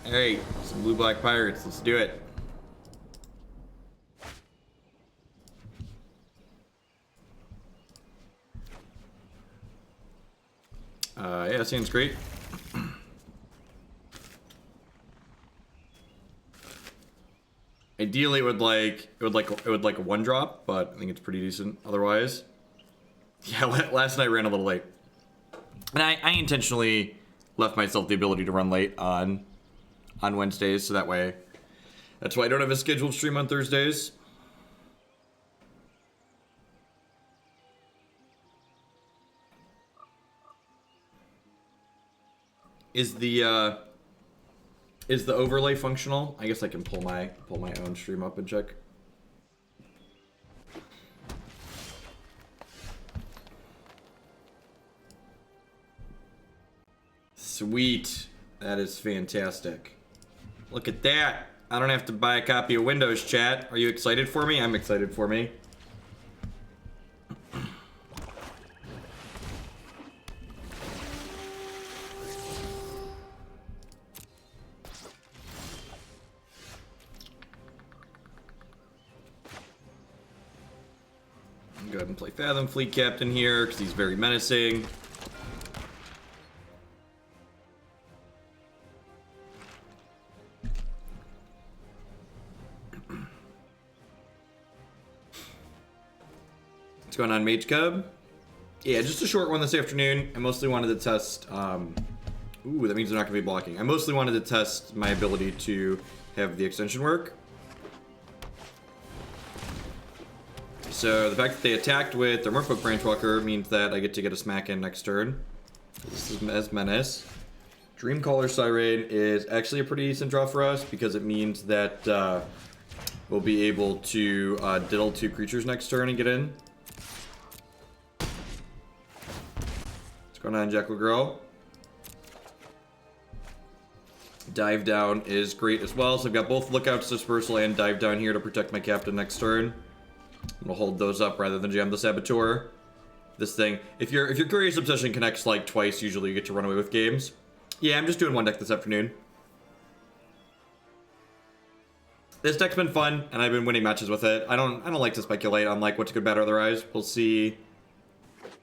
Alright, some blue-black pirates. Let's do it. Yeah, seems great. Ideally, it would like a one drop, but I think it's pretty decent otherwise. Yeah, last night ran a little late, and I intentionally left myself the ability to run late on Wednesdays, so that's why I don't have a scheduled stream on Thursdays. Is the overlay functional? I guess I can pull my own stream up and check. Sweet. That is fantastic. Look at that. I don't have to buy a copy of Windows, chat. Are you excited for me? I'm excited for me. Go ahead and play Fathom Fleet Captain here, because he's very menacing. What's going on, Mage Cub? Yeah, just a short one this afternoon. I mostly wanted to test... Ooh, that means they're not going to be blocking. I mostly wanted to test my ability to have the extension work. So the fact that they attacked with their Merfolk Branchwalker means that I get to get a smack in next turn. This is as Menace. Dreamcaller Siren is actually a pretty decent draw for us because it means that we'll be able to diddle 2 creatures next turn and get in. What's going on, Jackal Girl? Dive Down is great as well, so I've got both Lookouts, Dispersal, and Dive Down here to protect my captain next turn. I'm gonna hold those up rather than jam the Saboteur. This thing, if your Curious Obsession connects like twice, usually you get to run away with games. Yeah, I'm just doing one deck this afternoon. This deck's been fun, and I've been winning matches with it. I don't like to speculate on like what's good, bad, or otherwise. We'll see.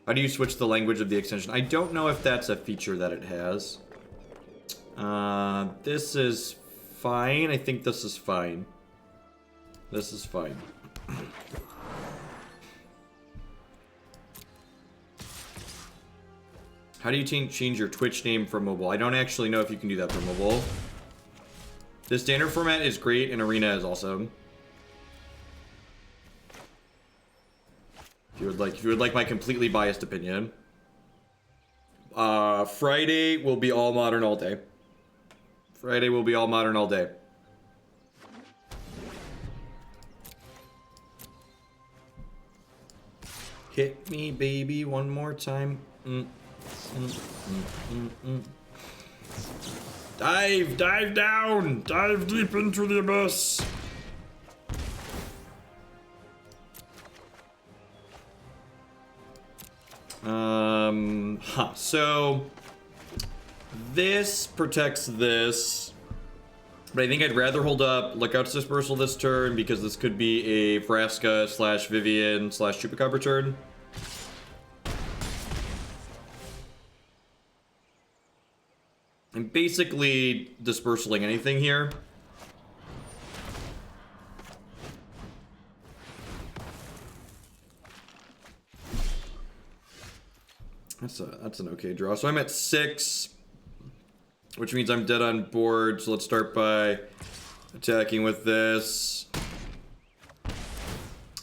How do you switch the language of the extension? I don't know if that's a feature that it has. This is fine. I think this is fine. This is fine. How do you change your Twitch name for mobile? I don't actually know if you can do that for mobile. The standard format is great, and Arena is awesome. If you would like my completely biased opinion. Friday will be all modern all day. Friday will be all modern all day. Hit me, baby, one more time. Dive down, dive deep into the abyss. So this protects this, but I think I'd rather hold up Lookouts Dispersal this turn because this could be a Vraska / Vivian / Chupacabra turn. I'm basically dispersaling anything here. That's an okay draw. So I'm at 6, which means I'm dead on board. So let's start by attacking with this.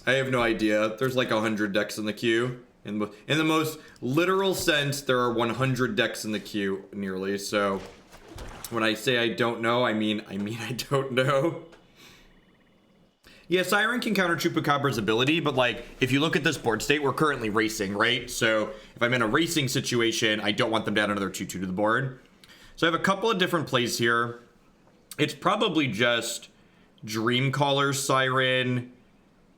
I have no idea. There's like 100 decks in the queue. In the most literal sense, there are 100 decks in the queue, nearly. So when I say I don't know, I mean I don't know. Yeah, Siren can counter Chupacabra's ability, but like, if you look at this board state, we're currently racing, right? So if I'm in a racing situation, I don't want them to add another 2/2 to the board. So I have a couple of different plays here. It's probably just Dreamcaller Siren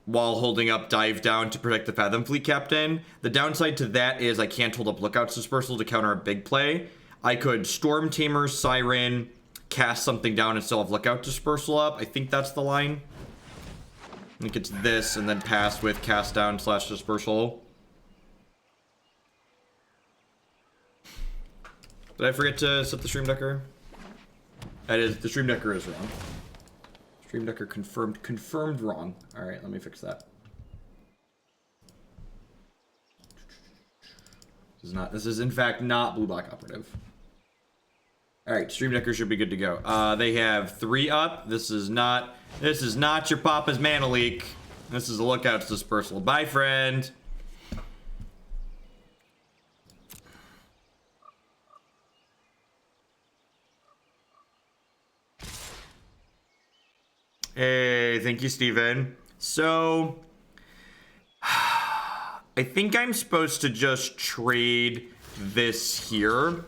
while holding up Dive Down to protect the Fathom Fleet Captain. The downside to that is I can't hold up Lookouts Dispersal to counter a big play. I could Stormtamer Siren cast something down and still have Lookout Dispersal up. I think that's the line. I think it's this and then pass with cast down / dispersal. Did I forget to set the Stream Decker? That is, the Stream Decker is wrong. Stream Decker confirmed wrong. Alright, let me fix that. This is in fact not Blue Black Operative. Alright, Stream Decker should be good to go. They have 3 up. This is not your Papa's Mana Leak. This is a Lookout's Dispersal. Bye, friend. Hey, thank you, Steven. So, I think I'm supposed to just trade this here,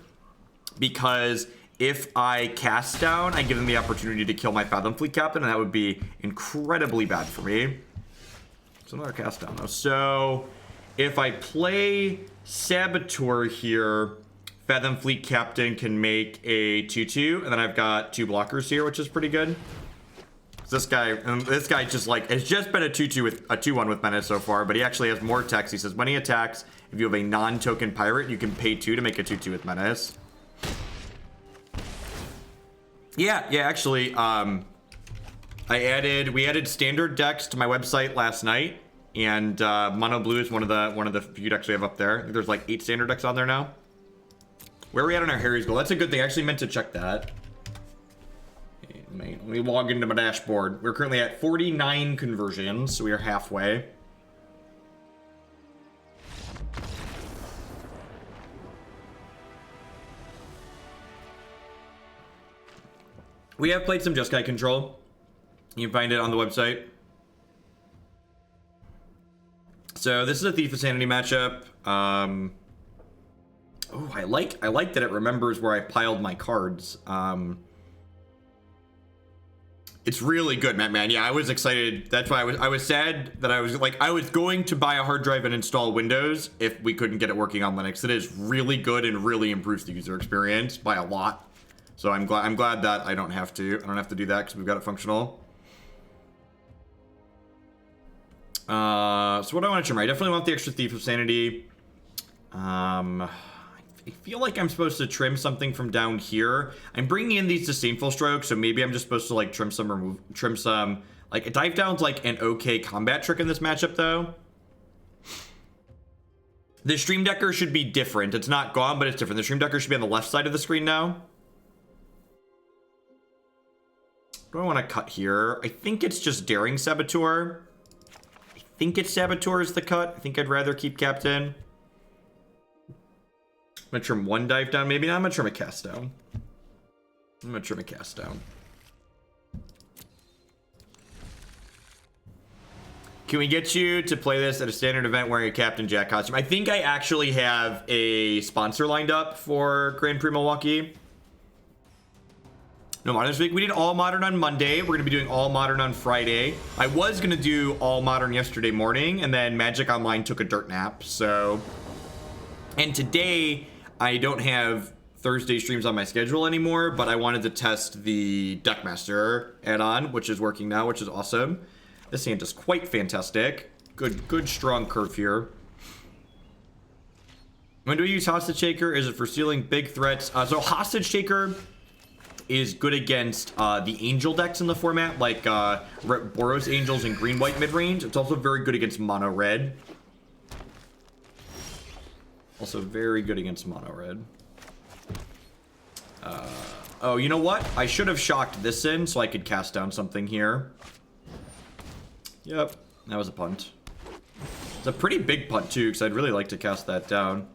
because if I cast down, I give them the opportunity to kill my Fathom Fleet Captain, and that would be incredibly bad for me. It's another cast down, though. So, if I play Saboteur here, Fathom Fleet Captain can make a 2/2, and then I've got 2 blockers here, which is pretty good. This guy just like, it's just been a 2/2 with a 2/1 with Menace so far, but he actually has more text. He says when he attacks, if you have a non-token pirate, you can pay 2 to make a 2/2 with Menace. Yeah, actually, we added standard decks to my website last night, and Mono Blue is one of the few decks we have up there. I think there's like 8 standard decks on there now. Where are we at on our Harry's goal? That's a good thing. I actually meant to check that. Let me log into my dashboard. We're currently at 49 conversions, so we are halfway. We have played some Jeskai Control. You can find it on the website. So this is a Thief of Sanity matchup. Oh, I like that it remembers where I piled my cards. It's really good, man. Yeah, I was excited. That's why I was sad that I was going to buy a hard drive and install Windows if we couldn't get it working on Linux. It is really good and really improves the user experience by a lot. So I'm glad that I don't have to do that because we've got it functional. So what do I want to trim? I definitely want the extra Thief of Sanity. I feel like I'm supposed to trim something from down here. I'm bringing in these Disdainful Strokes, so maybe I'm just supposed to like trim some. Like a dive down's like an okay combat trick in this matchup though. The Stream Decker should be different. It's not gone, but it's different. The Stream Decker should be on the left side of the screen now. What do I want to cut here? I think it's just Daring Saboteur. I think it's Saboteur is the cut. I think I'd rather keep Captain. I'm gonna trim 1 dive down, maybe. No, I'm gonna trim a cast down. Can we get you to play this at a standard event wearing a Captain Jack costume? I think I actually have a sponsor lined up for Grand Prix Milwaukee. No Modern this week. We did All Modern on Monday. We're gonna be doing All Modern on Friday. I was gonna do All Modern yesterday morning, and then Magic Online took a dirt nap, so... And today... I don't have Thursday streams on my schedule anymore, but I wanted to test the Deckmaster add-on, which is working now, which is awesome. This hand is quite fantastic. Good strong curve here. When do we use Hostage Shaker? Is it for stealing big threats? So Hostage Shaker is good against the Angel decks in the format, like Boros Angels and Green-White midrange. It's also very good against Mono-Red. Also very good against Mono-Red. Oh, you know what? I should have shocked this in so I could cast down something here. Yep, that was a punt. It's a pretty big punt too, because I'd really like to cast that down.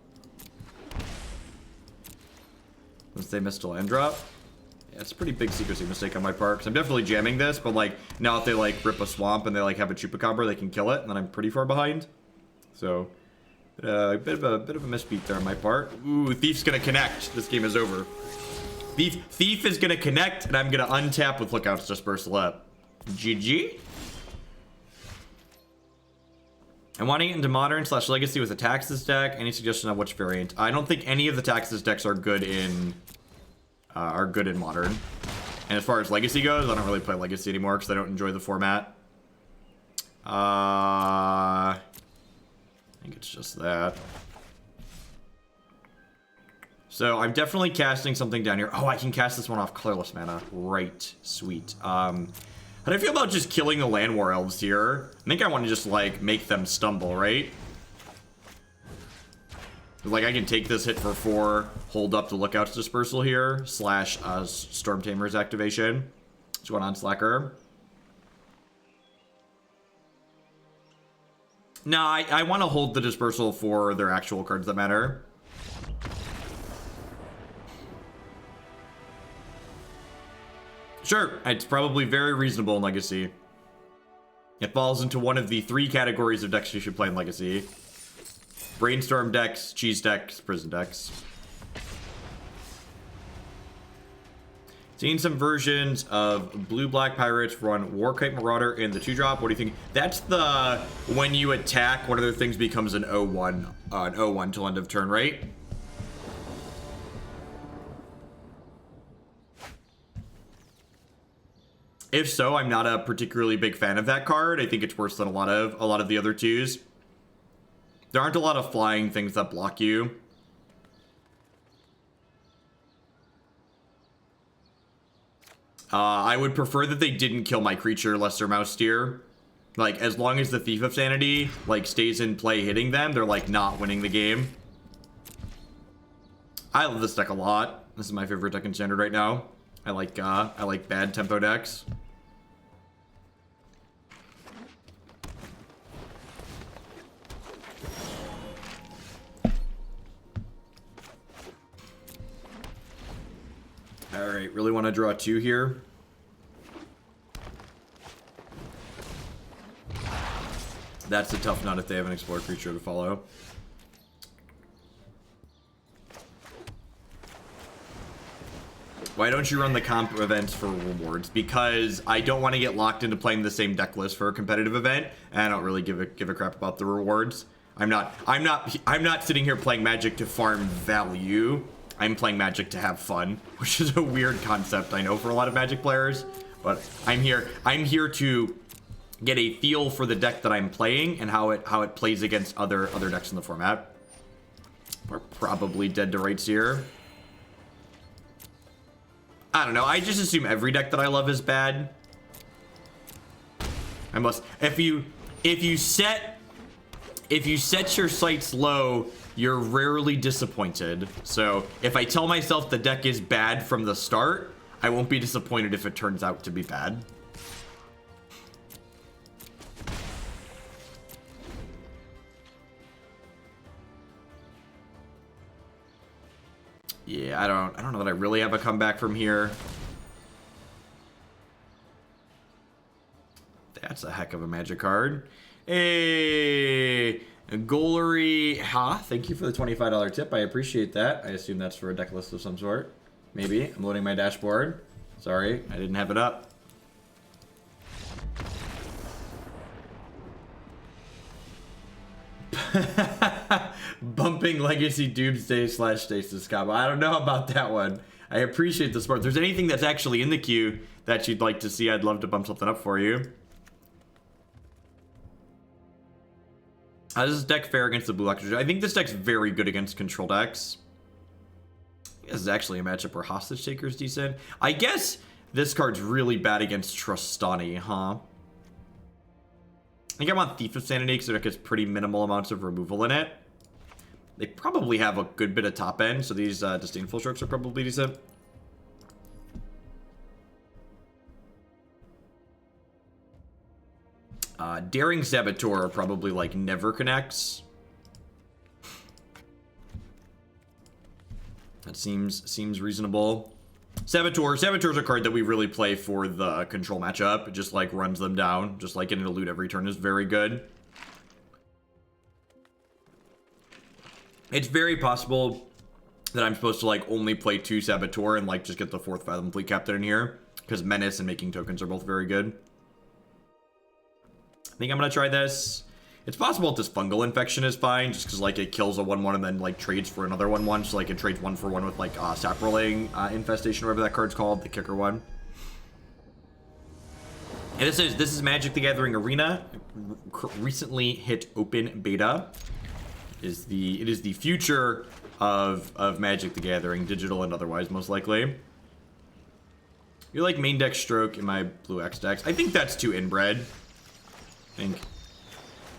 Unless they missed a land drop. Yeah, it's a pretty big secrecy mistake on my part, because I'm definitely jamming this, but like, now if they like rip a swamp and they like have a Chupacabra, they can kill it, and then I'm pretty far behind. So... a bit of a misbeat there on my part. Ooh, Thief's gonna connect. This game is over. Thief is gonna connect, and I'm gonna untap with Lookout's Dispersal up. GG. I'm wanting it into Modern / Legacy with a Taxes deck. Any suggestion on which variant? I don't think any of the Taxes decks are good in Modern. And as far as Legacy goes, I don't really play Legacy anymore because I don't enjoy the format. I think it's just that. So I'm definitely casting something down here. Oh, I can cast this one off colorless mana. Right, sweet. How do I feel about just killing the Land War Elves here? I think I want to just, like, make them stumble, right? Like, I can take this hit for 4, hold up the Lookout's Dispersal here, / Stormtamer's activation. What's going on, Slacker? No, I want to hold the Dispersal for their actual cards that matter. Sure, it's probably very reasonable in Legacy. It falls into one of the 3 categories of decks you should play in Legacy. Brainstorm decks, cheese decks, prison decks. Seen some versions of Blue-Black Pirates run Warkite Marauder in the 2-drop. What do you think? That's the when you attack, one of their things becomes an 0-1 till end of turn, right? If so, I'm not a particularly big fan of that card. I think it's worse than a lot of the other 2s. There aren't a lot of flying things that block you. I would prefer that they didn't kill my creature, Lesser Mouse Deer. Like, as long as the Thief of Sanity, like, stays in play hitting them, they're, like, not winning the game. I love this deck a lot. This is my favorite deck in Standard right now. I like bad tempo decks. Alright, really want to draw 2 here. That's a tough nut if they have an Explorer creature to follow. Why don't you run the comp events for rewards? Because I don't want to get locked into playing the same deck list for a competitive event, and I don't really give a crap about the rewards. I'm not sitting here playing Magic to farm value. I'm playing Magic to have fun, which is a weird concept, I know, for a lot of Magic players. But I'm here to get a feel for the deck that I'm playing and how it plays against other decks in the format. We're probably dead to rights here. I don't know. I just assume every deck that I love is bad. I must. If you set your sights low, you're rarely disappointed. So if I tell myself the deck is bad from the start, I won't be disappointed if it turns out to be bad. Yeah, I don't know that I really have a comeback from here. That's a heck of a Magic card. Hey, Golary, thank you for the $25 tip. I appreciate that. I assume that's for a deck list of some sort. Maybe. I'm loading my dashboard. Sorry, I didn't have it up. Bumping Legacy Doomsday / Stasis combo. I don't know about that one. I appreciate the support. If there's anything that's actually in the queue that you'd like to see, I'd love to bump something up for you. How does this deck fare against the blue electric? I think this deck's very good against control decks. This is actually a matchup where Hostage Taker's decent. I guess this card's really bad against Trostani, huh? I think I want Thief of Sanity because their deck has pretty minimal amounts of removal in it. They probably have a good bit of top end, so these Disdainful Strokes are probably decent. Daring Saboteur probably, like, never connects. That seems reasonable. Saboteur's a card that we really play for the control matchup. It just, like, runs them down. Just, like, getting a loot every turn is very good. It's very possible that I'm supposed to, like, only play 2 Saboteur and, like, just get the 4th Fathom Plaguecrafter in here. Because Menace and Making Tokens are both very good. I think I'm going to try this. It's possible that this Fungal Infection is fine, just because, like, it kills a 1/1 and then, like, trades for another 1/1. So, like, it trades 1 for 1 with, like, Saproling Infestation, whatever that card's called, the kicker one. And this is Magic the Gathering Arena. Recently hit open beta. It is the future of Magic the Gathering, digital and otherwise, most likely. You like main deck Stroke in my blue X decks? I think that's too inbred. I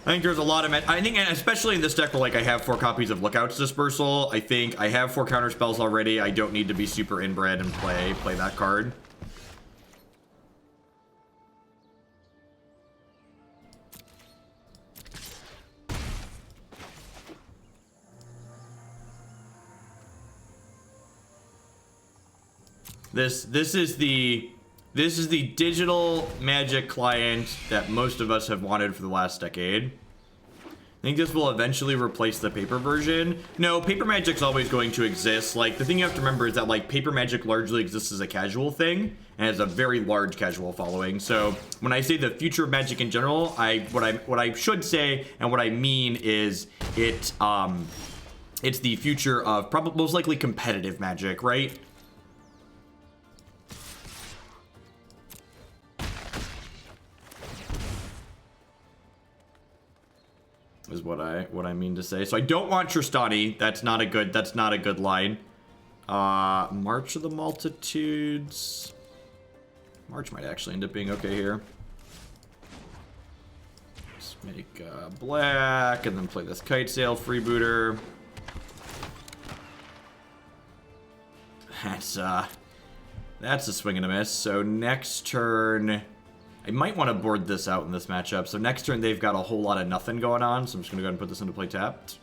think there's a lot of I think, and especially in this deck where like I have 4 copies of Lookout's Dispersal, I think I have 4 counter spells already. I don't need to be super inbred and play that card. This is the digital Magic client that most of us have wanted for the last decade. I think this will eventually replace the paper version. No, paper Magic's always going to exist. Like, the thing you have to remember is that like paper Magic largely exists as a casual thing and has a very large casual following. So when I say the future of Magic in general, what I should say and what I mean is it's the future of probably most likely competitive Magic, right? Is what I mean to say. So I don't want Tristani. That's not a good line. March of the Multitudes. March might actually end up being okay here. Let's make black and then play this Kitesail Freebooter. That's a swing and a miss. So next turn, I might want to board this out in this matchup. So next turn, they've got a whole lot of nothing going on. So I'm just going to go ahead and put this into play tapped.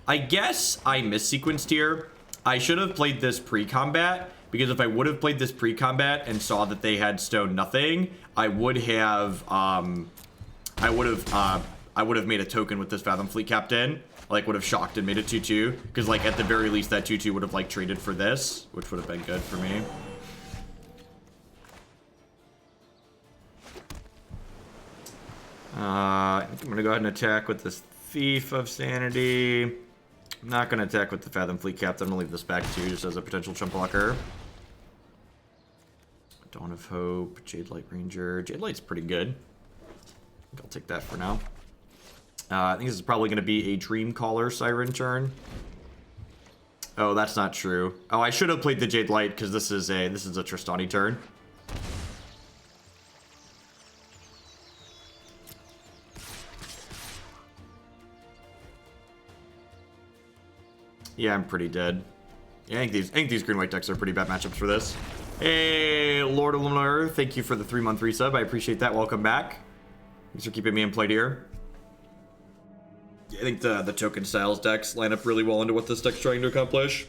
I guess I missequenced here. I should have played this pre-combat, because if I would have played this pre-combat and saw that they had stone nothing, I would have made a token with this Fathom Fleet Captain. Like, would have shocked and made it 2-2, because like at the very least that 2-2 would have like traded for this, which would have been good for me. I think I'm gonna go ahead and attack with this Thief of Sanity. I'm not gonna attack with the Fathom Fleet Captain. I'm gonna leave this back too, just as a potential chump blocker. Dawn of Hope, Jade Light Ranger. Jade Light's pretty good. I think I'll take that for now. I think this is probably going to be a Dreamcaller Siren turn. Oh, that's not true. Oh, I should have played the Jade Light because this is a Tristani turn. Yeah, I'm pretty dead. Yeah, I think these green-white decks are pretty bad matchups for this. Hey, Lord of Lunar, thank you for the 3-month resub. I appreciate that. Welcome back. Thanks for keeping me employed here. I think the token styles decks line up really well into what this deck's trying to accomplish.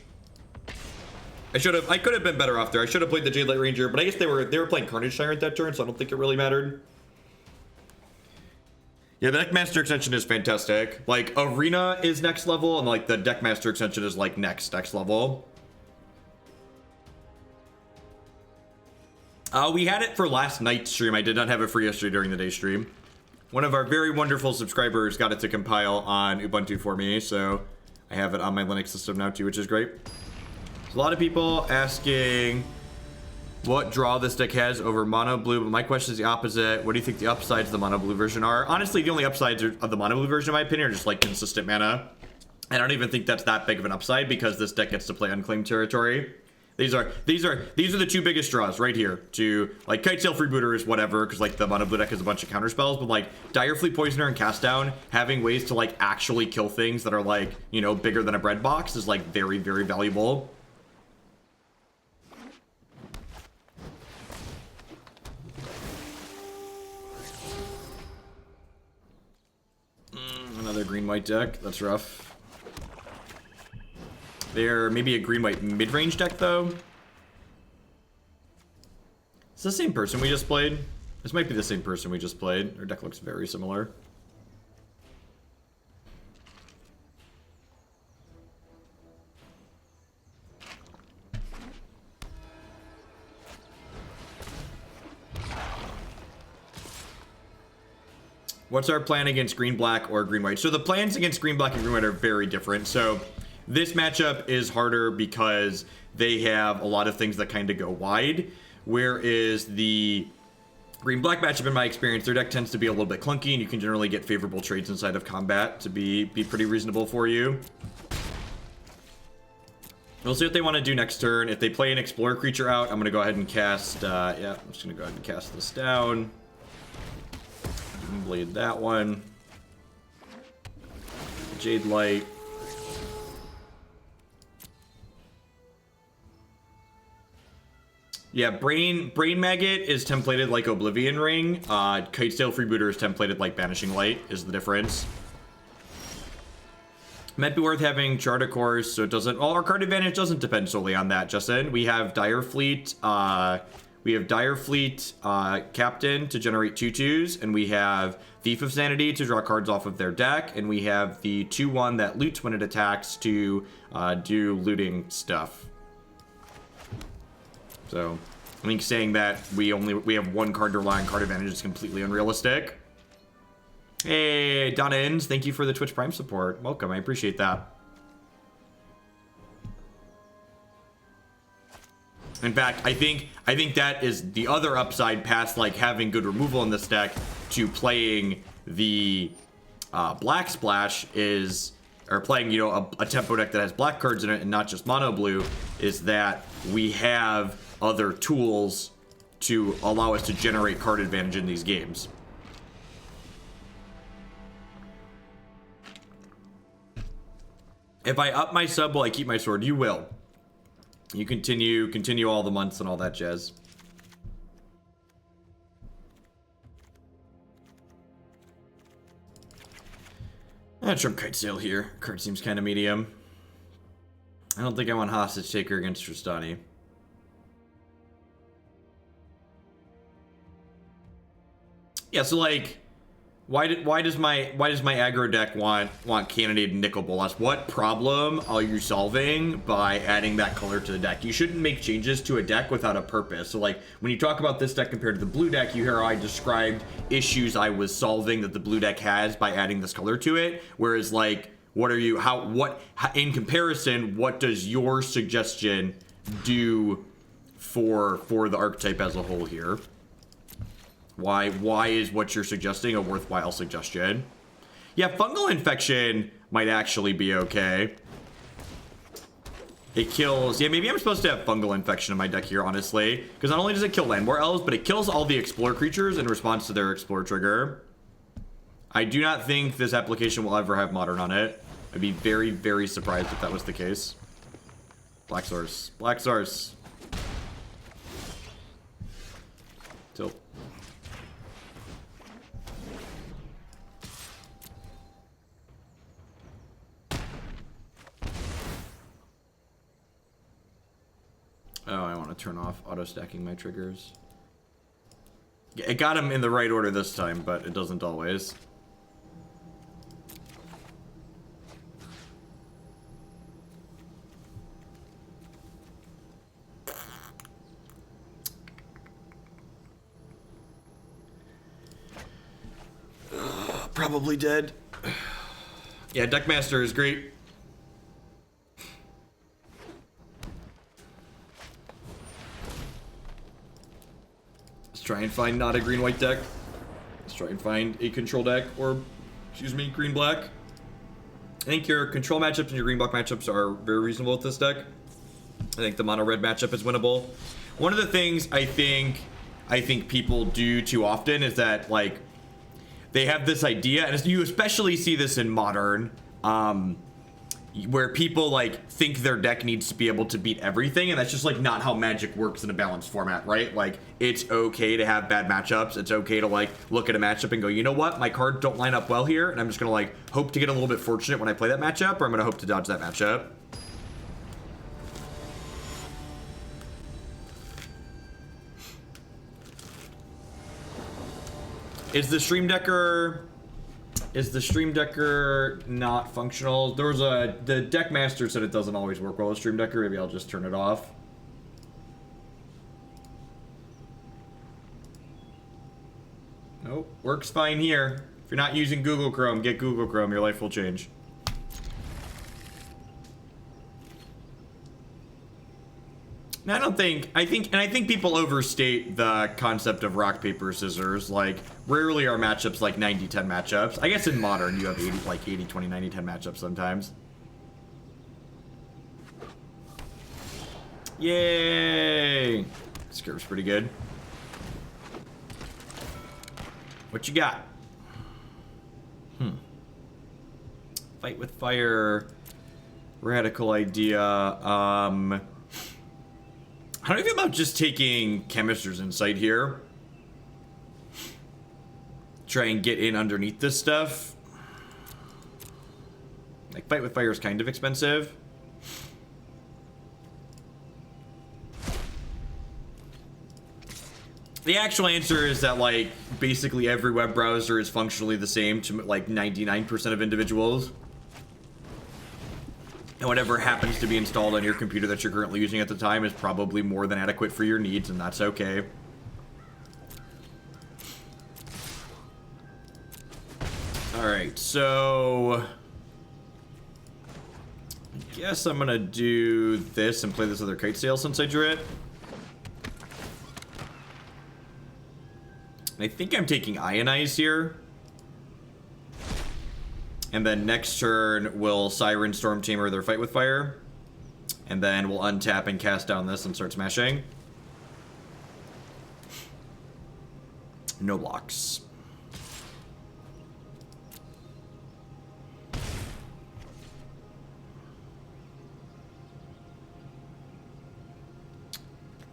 I could have been better off there. I should have played the Jade Light Ranger, but I guess they were playing Carnage Tyrant that turn, so I don't think it really mattered. Yeah, the Deckmaster extension is fantastic. Like, Arena is next level, and like the Deckmaster extension is like next level. We had it for last night's stream. I did not have it for yesterday during the day stream. One of our very wonderful subscribers got it to compile on Ubuntu for me, so I have it on my Linux system now too, which is great. There's a lot of people asking what draw this deck has over mono blue, but my question is the opposite. What do you think the upsides of the mono blue version are? Honestly, the only upsides of the mono blue version, in my opinion, are just like consistent mana. I don't even think that's that big of an upside because this deck gets to play Unclaimed Territory. These are the two biggest draws right here. To like Kitesail Freebooter is whatever, because like the mono blue deck has a bunch of counter spells, but like Direfleet Poisoner and Cast Down, having ways to like actually kill things that are like, you know, bigger than a bread box is like very, very valuable. Another green-white deck. That's rough. They're maybe a green-white mid-range deck, though. It's the same person we just played. This might be the same person we just played. Their deck looks very similar. What's our plan against green-black or green-white? So the plans against green-black and green-white are very different. So this matchup is harder because they have a lot of things that kind of go wide, whereas the green-black matchup, in my experience, their deck tends to be a little bit clunky, and you can generally get favorable trades inside of combat to be pretty reasonable for you. We'll see what they want to do next turn. If they play an Explorer creature out, I'm going to go ahead and cast... yeah, I'm just going to go ahead and cast this down. Blade that one. Jade Light. Yeah, Brain Maggot is templated like Oblivion Ring. Kitesail Freebooter is templated like Banishing Light, is the difference. Might be worth having Chart, of course, so it doesn't... Well, our card advantage doesn't depend solely on that, Justin. We have Dire Fleet, Captain to generate 2/2s, and we have Thief of Sanity to draw cards off of their deck, and we have the 2/1 that loots when it attacks to do looting stuff. So, I think saying that we have one card to rely on card advantage is completely unrealistic. Hey, Donna Inns, thank you for the Twitch Prime support. Welcome, I appreciate that. In fact, I think that is the other upside past like having good removal in this deck to playing the Black Splash is, or playing, you know, a tempo deck that has black cards in it and not just mono blue, is that we have other tools to allow us to generate card advantage in these games. If I up my sub, will I keep my sword? You will. You continue all the months and all that jazz. Trump Kitesail here. Card seems kind of medium. I don't think I want Hostage Taker against Tristani. Yeah, so like, why does my aggro deck want Cannonade and Nicol Bolas? What problem are you solving by adding that color to the deck? You shouldn't make changes to a deck without a purpose. So like, when you talk about this deck compared to the blue deck, you hear how I described issues I was solving that the blue deck has by adding this color to it. Whereas like, in comparison, what does your suggestion do for the archetype as a whole here? Why is what you're suggesting a worthwhile suggestion? Yeah, Fungal Infection might actually be okay. It kills... Yeah, maybe I'm supposed to have Fungal Infection in my deck here, honestly. Because not only does it kill Landmore Elves, but it kills all the Explorer creatures in response to their Explore trigger. I do not think this application will ever have Modern on it. I'd be very, very surprised if that was the case. Black Source. Black Source. Tilt. Oh, I want to turn off auto-stacking my triggers. It got them in the right order this time, but it doesn't always. Probably dead. Yeah, Deckmaster is great. Try and find not a green-white deck. Let's try and find a control deck, or, excuse me, green-black. I think your control matchups and your green-black matchups are very reasonable with this deck. I think the mono-red matchup is winnable. One of the things I think people do too often is that, like, they have this idea, and you especially see this in Modern, where people like think their deck needs to be able to beat everything, and that's just like not how Magic works in a balanced format, right? Like, it's okay to have bad matchups. It's okay to like look at a matchup and go, you know what, my cards don't line up well here, and I'm just gonna like hope to get a little bit fortunate when I play that matchup, or I'm gonna hope to dodge that matchup. Is the Stream Decker not functional? There was the deck master said it doesn't always work well with Stream Decker. Maybe I'll just turn it off. Nope, works fine here. If you're not using Google Chrome, get Google Chrome. Your life will change. I think people overstate the concept of rock, paper, scissors. Like, rarely are matchups like 90-10 matchups. I guess in Modern, you have 80, 20, 90, 10 matchups sometimes. Yay! This curve's pretty good. What you got? Fight with fire. Radical idea. How do you feel about just taking Chemist's Insight here? Try and get in underneath this stuff. Like, fight with fire is kind of expensive. The actual answer is that, like, basically every web browser is functionally the same to, like, 99% of individuals. And whatever happens to be installed on your computer that you're currently using at the time is probably more than adequate for your needs, and that's okay. Alright, so... I guess I'm gonna do this and play this other Kitesail since I drew it. I think I'm taking Ionize here. And then next turn, we'll Siren Stormtamer their Fight with Fire. And then we'll untap and cast down this and start smashing. No blocks.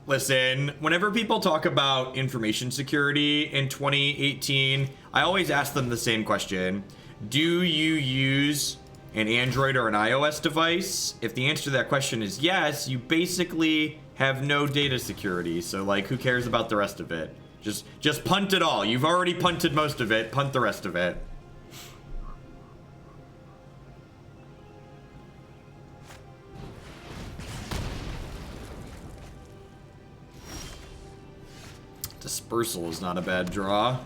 Listen, whenever people talk about information security in 2018, I always ask them the same question. Do you use an Android or an iOS device? If the answer to that question is yes, you basically have no data security. So, like, who cares about the rest of it? Just punt it all. You've already punted most of it. Punt the rest of it. Dispersal is not a bad draw.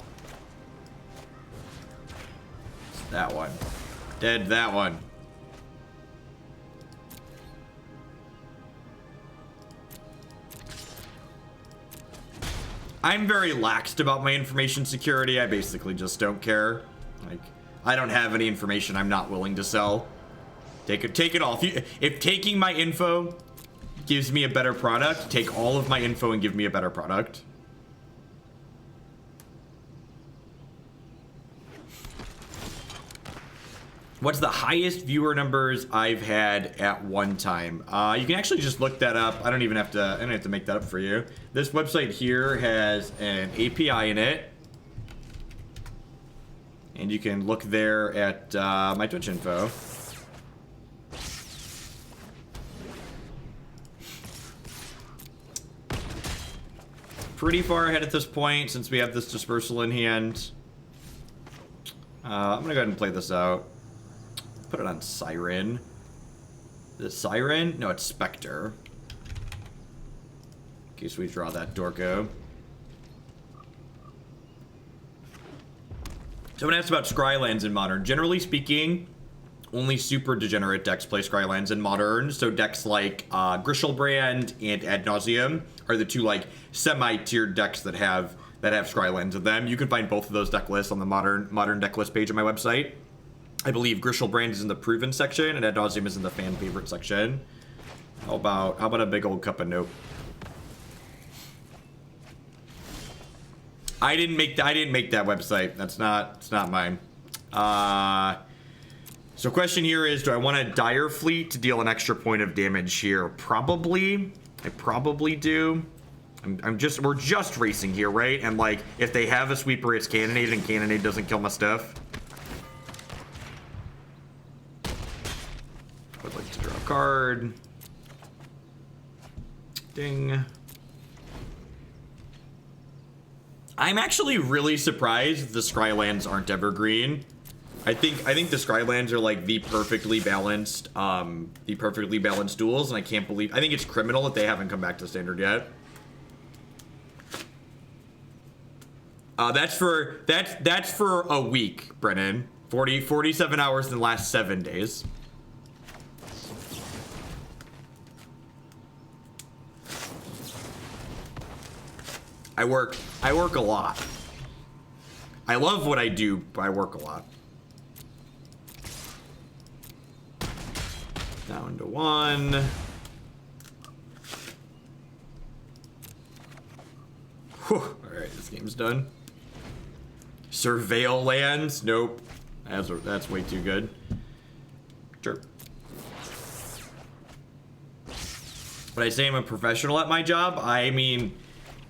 It's that one. Dead that one. I'm very laxed about my information security. I basically just don't care. Like, I don't have any information I'm not willing to sell. Take it all. If taking my info gives me a better product, take all of my info and give me a better product. What's the highest viewer numbers I've had at one time? You can actually just look that up. I don't have to make that up for you. This website here has an API in it. And you can look there at my Twitch info. Pretty far ahead at this point since we have this Dispersal in hand. I'm gonna go ahead and play this out. Put it on Siren. Is it Siren? No, it's Spectre. In case we draw that Dorko. Someone asked about Scrylands in Modern. Generally speaking, only super degenerate decks play Scrylands in Modern. So decks like Grishelbrand and Ad Nauseam are the two like semi-tiered decks that have Scrylands in them. You can find both of those deck lists on the modern deck list page on my website. I believe Grishelbrand is in the proven section and Ad Nauseam is in the fan favorite section. How about a big old cup of nope? I didn't make that website. It's not mine. So question here is, do I want a Dire Fleet to deal an extra point of damage here? Probably. I probably do. We're just racing here, right? And like, if they have a sweeper, it's Cannonade, and Cannonade doesn't kill my stuff. Would like to draw a card. Ding. I'm actually really surprised the Scrylands aren't evergreen. I think the Scrylands are like the perfectly balanced duels, and I can't believe, I think it's criminal that they haven't come back to standard yet. That's for a week, Brennan. 47 hours in the last 7 days. I work a lot. I love what I do, but I work a lot. Down to 1. Whew. Alright, this game's done. Surveil lands? Nope. That's way too good. Sure. When I say I'm a professional at my job, I mean,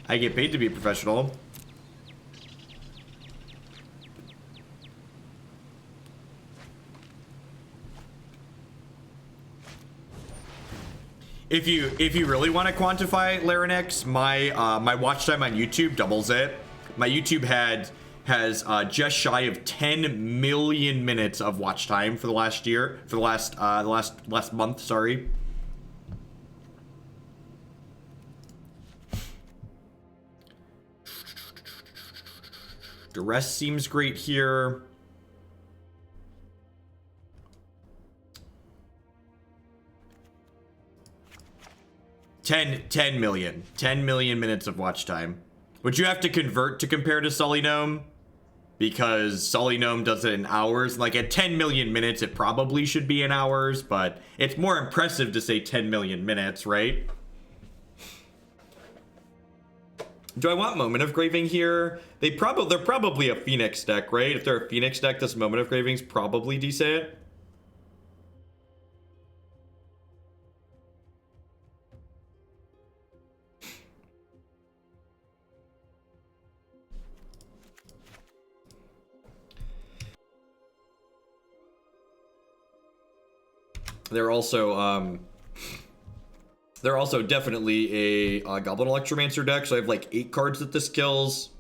I get paid to be a professional. If you really want to quantify Larynx, my watch time on YouTube doubles it. My YouTube has just shy of 10 million minutes of watch time for the last year, for the last month, sorry. Duress seems great here. Ten million minutes of watch time. Would you have to convert to compare to Sully Gnome? Because Sully Gnome does it in hours. Like at 10 million minutes, it probably should be in hours, but it's more impressive to say 10 million minutes, right? Do I want Moment of Craving here? They're probably a Phoenix deck, right? If they're a Phoenix deck, this Moment of Craving's probably decent. They're also definitely a Goblin Electromancer deck, so I have like 8 cards that this kills.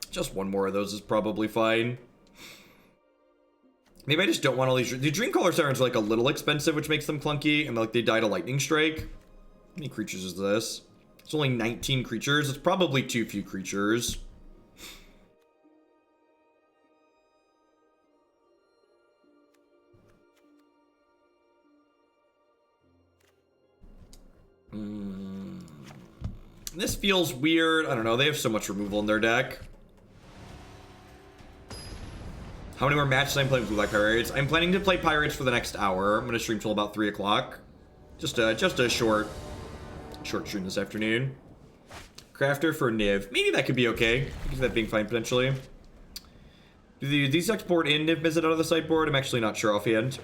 Just one more of those is probably fine. Maybe I just don't want all these. The Dreamcaller Sirens are like a little expensive, which makes them clunky, and like they die to Lightning Strike. How many creatures is this? It's only 19 creatures. It's probably too few creatures. This feels weird. I don't know. They have so much removal in their deck. How many more matches I'm playing with Blue Black Pirates? I'm planning to play Pirates for the next hour. I'm going to stream till about 3 o'clock. Just a short stream this afternoon. Crafter for Niv. Maybe that could be okay. I could see that being fine potentially. Do these decks board in Niv Visit out of the sideboard? I'm actually not sure offhand.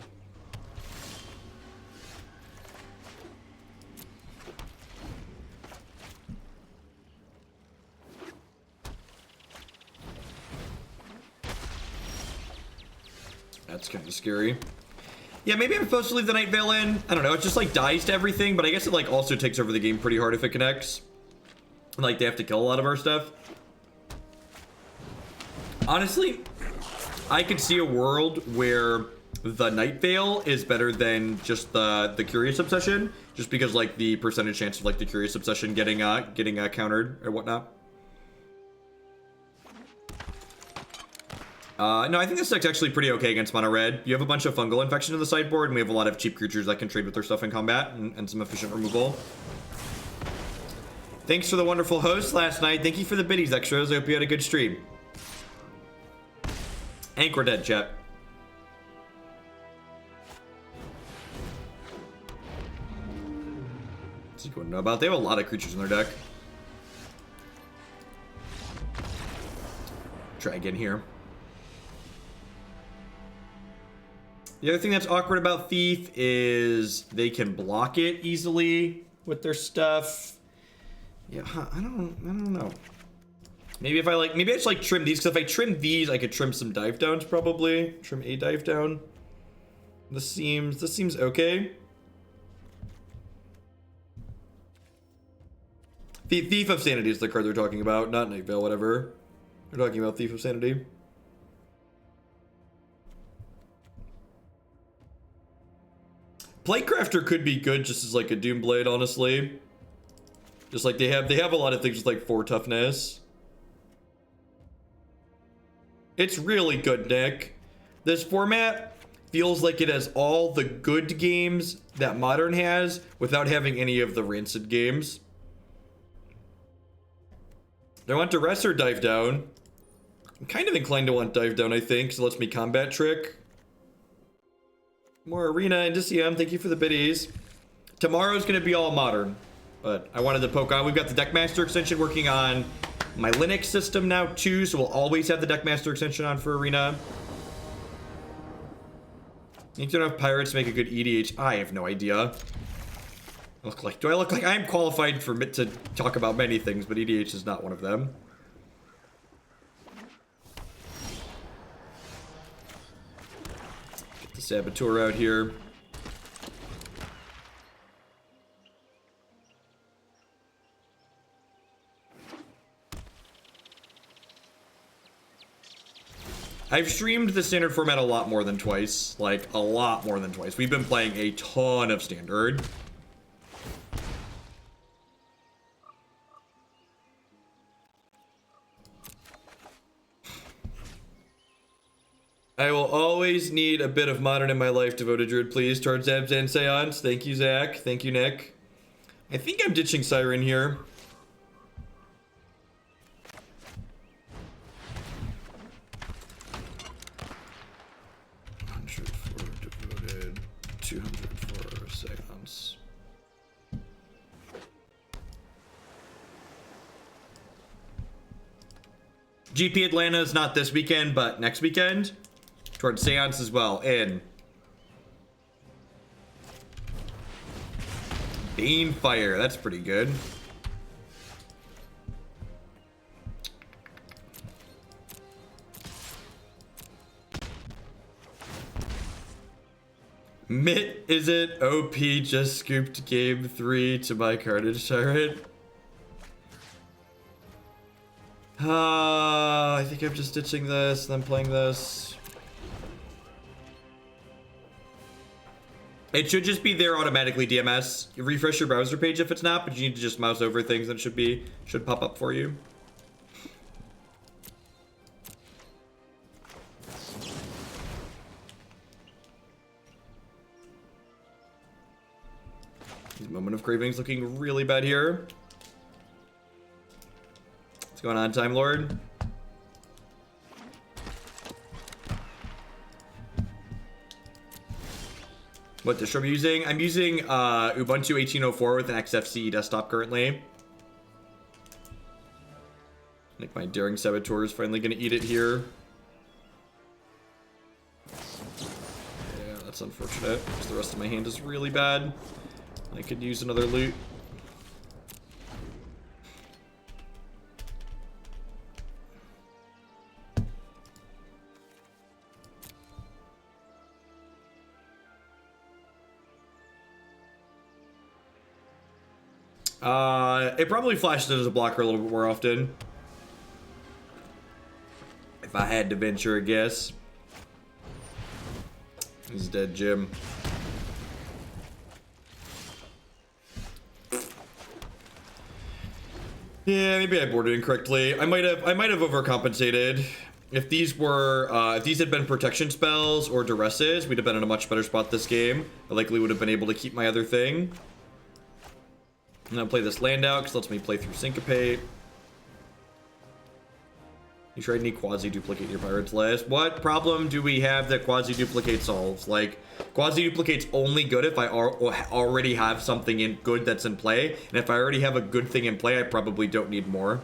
That's kind of scary. Yeah, maybe I'm supposed to leave the Night Veil in. I don't know. It just like dies to everything, but I guess it like also takes over the game pretty hard if it connects. Like they have to kill a lot of our stuff. Honestly, I could see a world where the Night Veil is better than just the Curious Obsession, just because like the percentage chance of like the Curious Obsession getting countered or whatnot. No, I think this deck's actually pretty okay against mono red. You have a bunch of Fungal Infection in the sideboard, and we have a lot of cheap creatures that can trade with their stuff in combat, and some efficient removal. Thanks for the wonderful host last night. Thank you for the biddies extras. I hope you had a good stream. Hank, we're dead, chat. What's he going to know about? They have a lot of creatures in their deck. Try again here. The other thing that's awkward about Thief is they can block it easily with their stuff. Yeah, I don't know. Maybe I just like trim these, because if I trim these, I could trim some dive downs probably. Trim a dive down. This seems okay. Thief of Sanity is the card they're talking about, not Night Veil, whatever. They're talking about Thief of Sanity. Plaguecrafter could be good just as like a Doomblade, honestly. Just like they have a lot of things with like 4 toughness. It's really good, Nick. This format feels like it has all the good games that Modern has without having any of the rancid games. Do I want Duress or Dive Down? I'm kind of inclined to want Dive Down, I think, so lets me combat trick. More Arena and DCM, thank you for the biddies. Tomorrow's gonna be all modern, but I wanted to poke on. We've got the Deckmaster extension working on my Linux system now too, so we'll always have the Deckmaster extension on for Arena. You don't have pirates to make a good EDH. I have no idea. Do I look like I'm qualified for to talk about many things, but EDH is not one of them. Get the Saboteur out here. I've streamed the standard format a lot more than twice. Like, a lot more than twice. We've been playing a ton of standard. I will always need a bit of modern in my life, devoted druid, please. Towards Abzan Seance. Thank you, Zach. Thank you, Nick. I think I'm ditching Siren here. GP Atlanta is not this weekend, but next weekend. Towards Seance as well. In. Banefire. That's pretty good. Mitt, is it OP just scooped game 3 to my Carnage Tyrant? I think I'm just ditching this, then playing this. It should just be there automatically, DMS. You refresh your browser page if it's not, but you need to just mouse over things and it should pop up for you. Moment of Craving is looking really bad here. What's going on, Time Lord? What distro am I using? I'm using Ubuntu 1804 with an XFCE desktop currently. I think my Daring Saboteur is finally going to eat it here. Yeah, that's unfortunate because the rest of my hand is really bad. I could use another loot. It probably flashes it as a blocker a little bit more often. If I had to venture a guess. He's dead, Jim. Yeah, maybe I boarded incorrectly. I might have overcompensated. If these had been protection spells or duresses, we'd have been in a much better spot this game. I likely would have been able to keep my other thing. I'm gonna play this land out because it lets me play through Syncopate. You tried any quasi-duplicate your pirate's list. What problem do we have that quasi-duplicate solves? Like, quasi-duplicate's only good if I already have something in good that's in play. And if I already have a good thing in play, I probably don't need more.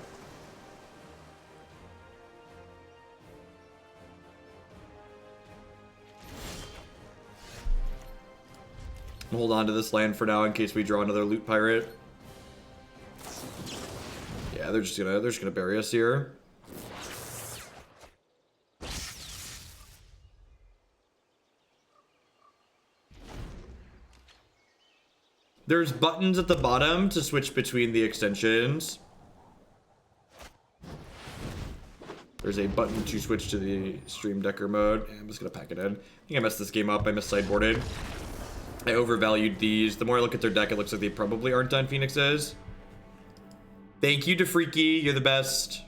Hold on to this land for now in case we draw another loot pirate. Yeah, they're just gonna bury us here. There's buttons at the bottom to switch between the extensions. There's a button to switch to the Stream Decker mode. I'm just gonna pack it in. I think I messed this game up. I missideboarded. I overvalued these. The more I look at their deck, it looks like they probably aren't on Phoenixes. Thank you to Freaky. You're the best.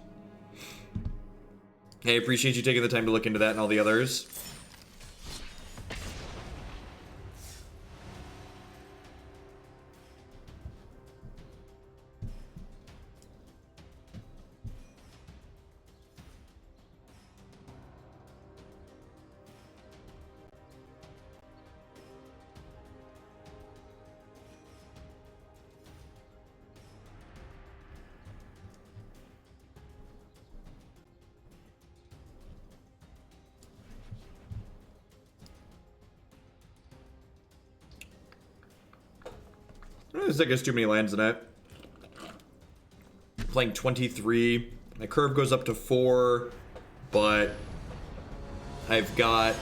Hey, appreciate you taking the time to look into that and all the others. This deck has too many lands in it. Playing 23. My curve goes up to 4, but I've got...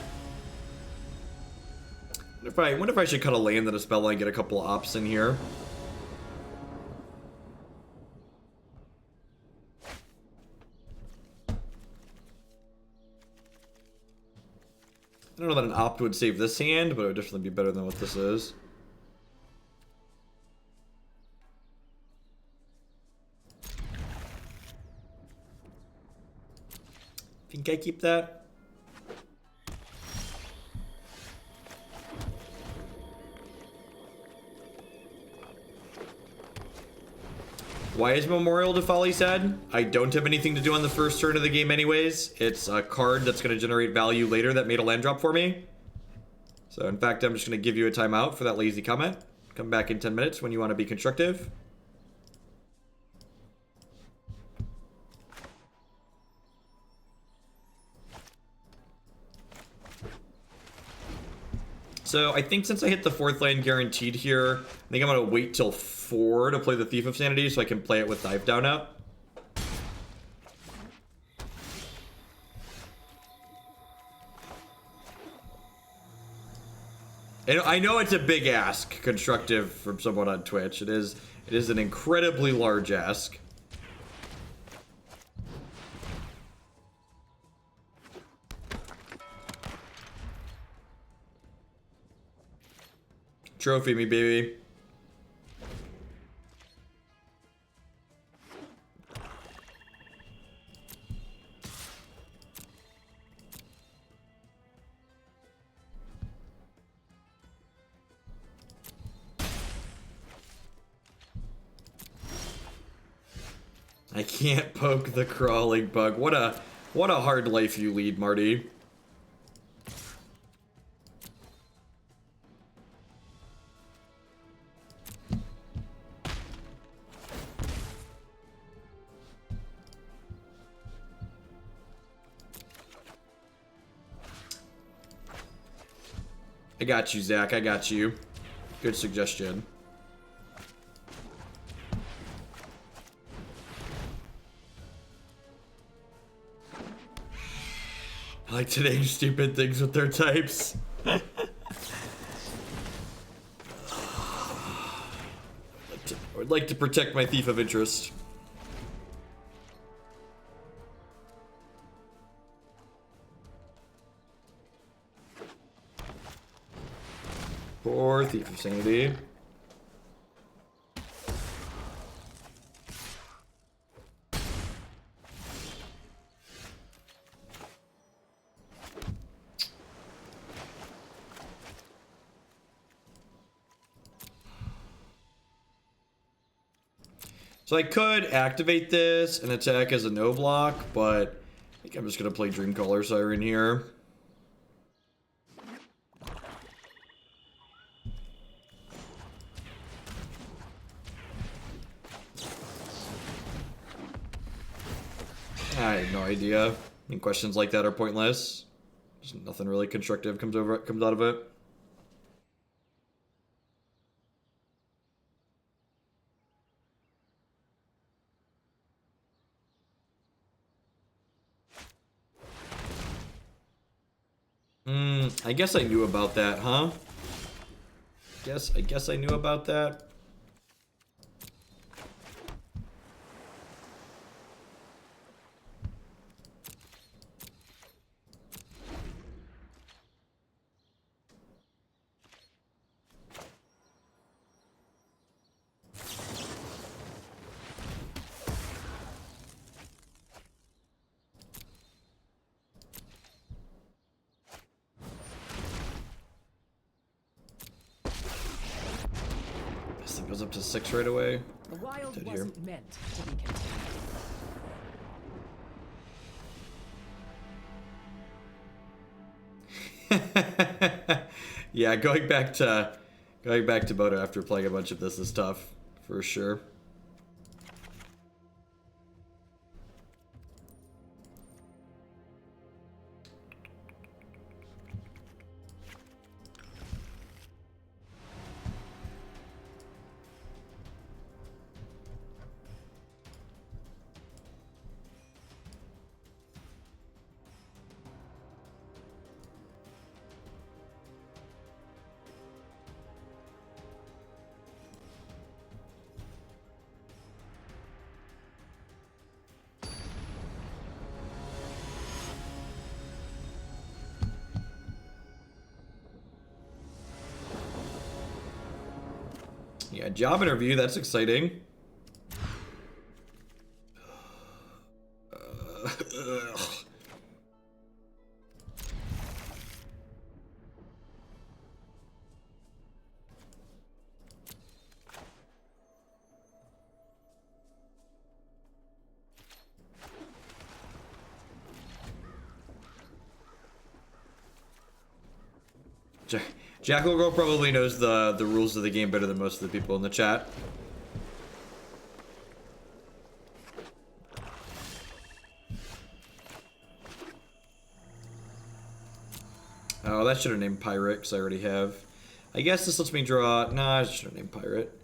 I wonder if I should cut a land and a spell and get a couple of ops in here. I don't know that an opt would save this hand, but it would definitely be better than what this is. Think I keep that? Why is Memorial to Folly sad? I don't have anything to do on the first turn of the game anyways. It's a card that's going to generate value later that made a land drop for me. So in fact, I'm just going to give you a timeout for that lazy comment. Come back in 10 minutes when you want to be constructive. So I think since I hit the 4th land guaranteed here, I think I'm going to wait till 4 to play the Thief of Sanity so I can play it with Dive Down up. And I know it's a big ask, constructive, from someone on Twitch. It is an incredibly large ask. Trophy me, baby. I can't poke the crawling bug. What a hard life you lead, Marty. I got you, Zach. I got you. Good suggestion. I like to name stupid things with their types. I would like to protect my thief of interest. Poor Thief of Sanity. So I could activate this and attack as a no block, but I think I'm just going to play Dreamcaller Siren here. I have no idea. I mean, questions like that are pointless. Just nothing really constructive comes out of it. I guess I knew about that, huh? I guess I knew about that. Goes up to 6 right away. The wild Dead wasn't here. meant to be contained. Yeah, going back to Bodo after playing a bunch of this is tough, for sure. Yeah, job interview, that's exciting. Jackal Girl probably knows the rules of the game better than most of the people in the chat. Oh, that should have named Pirate, because I already have. I guess this lets me draw... Nah, I should have named Pirate.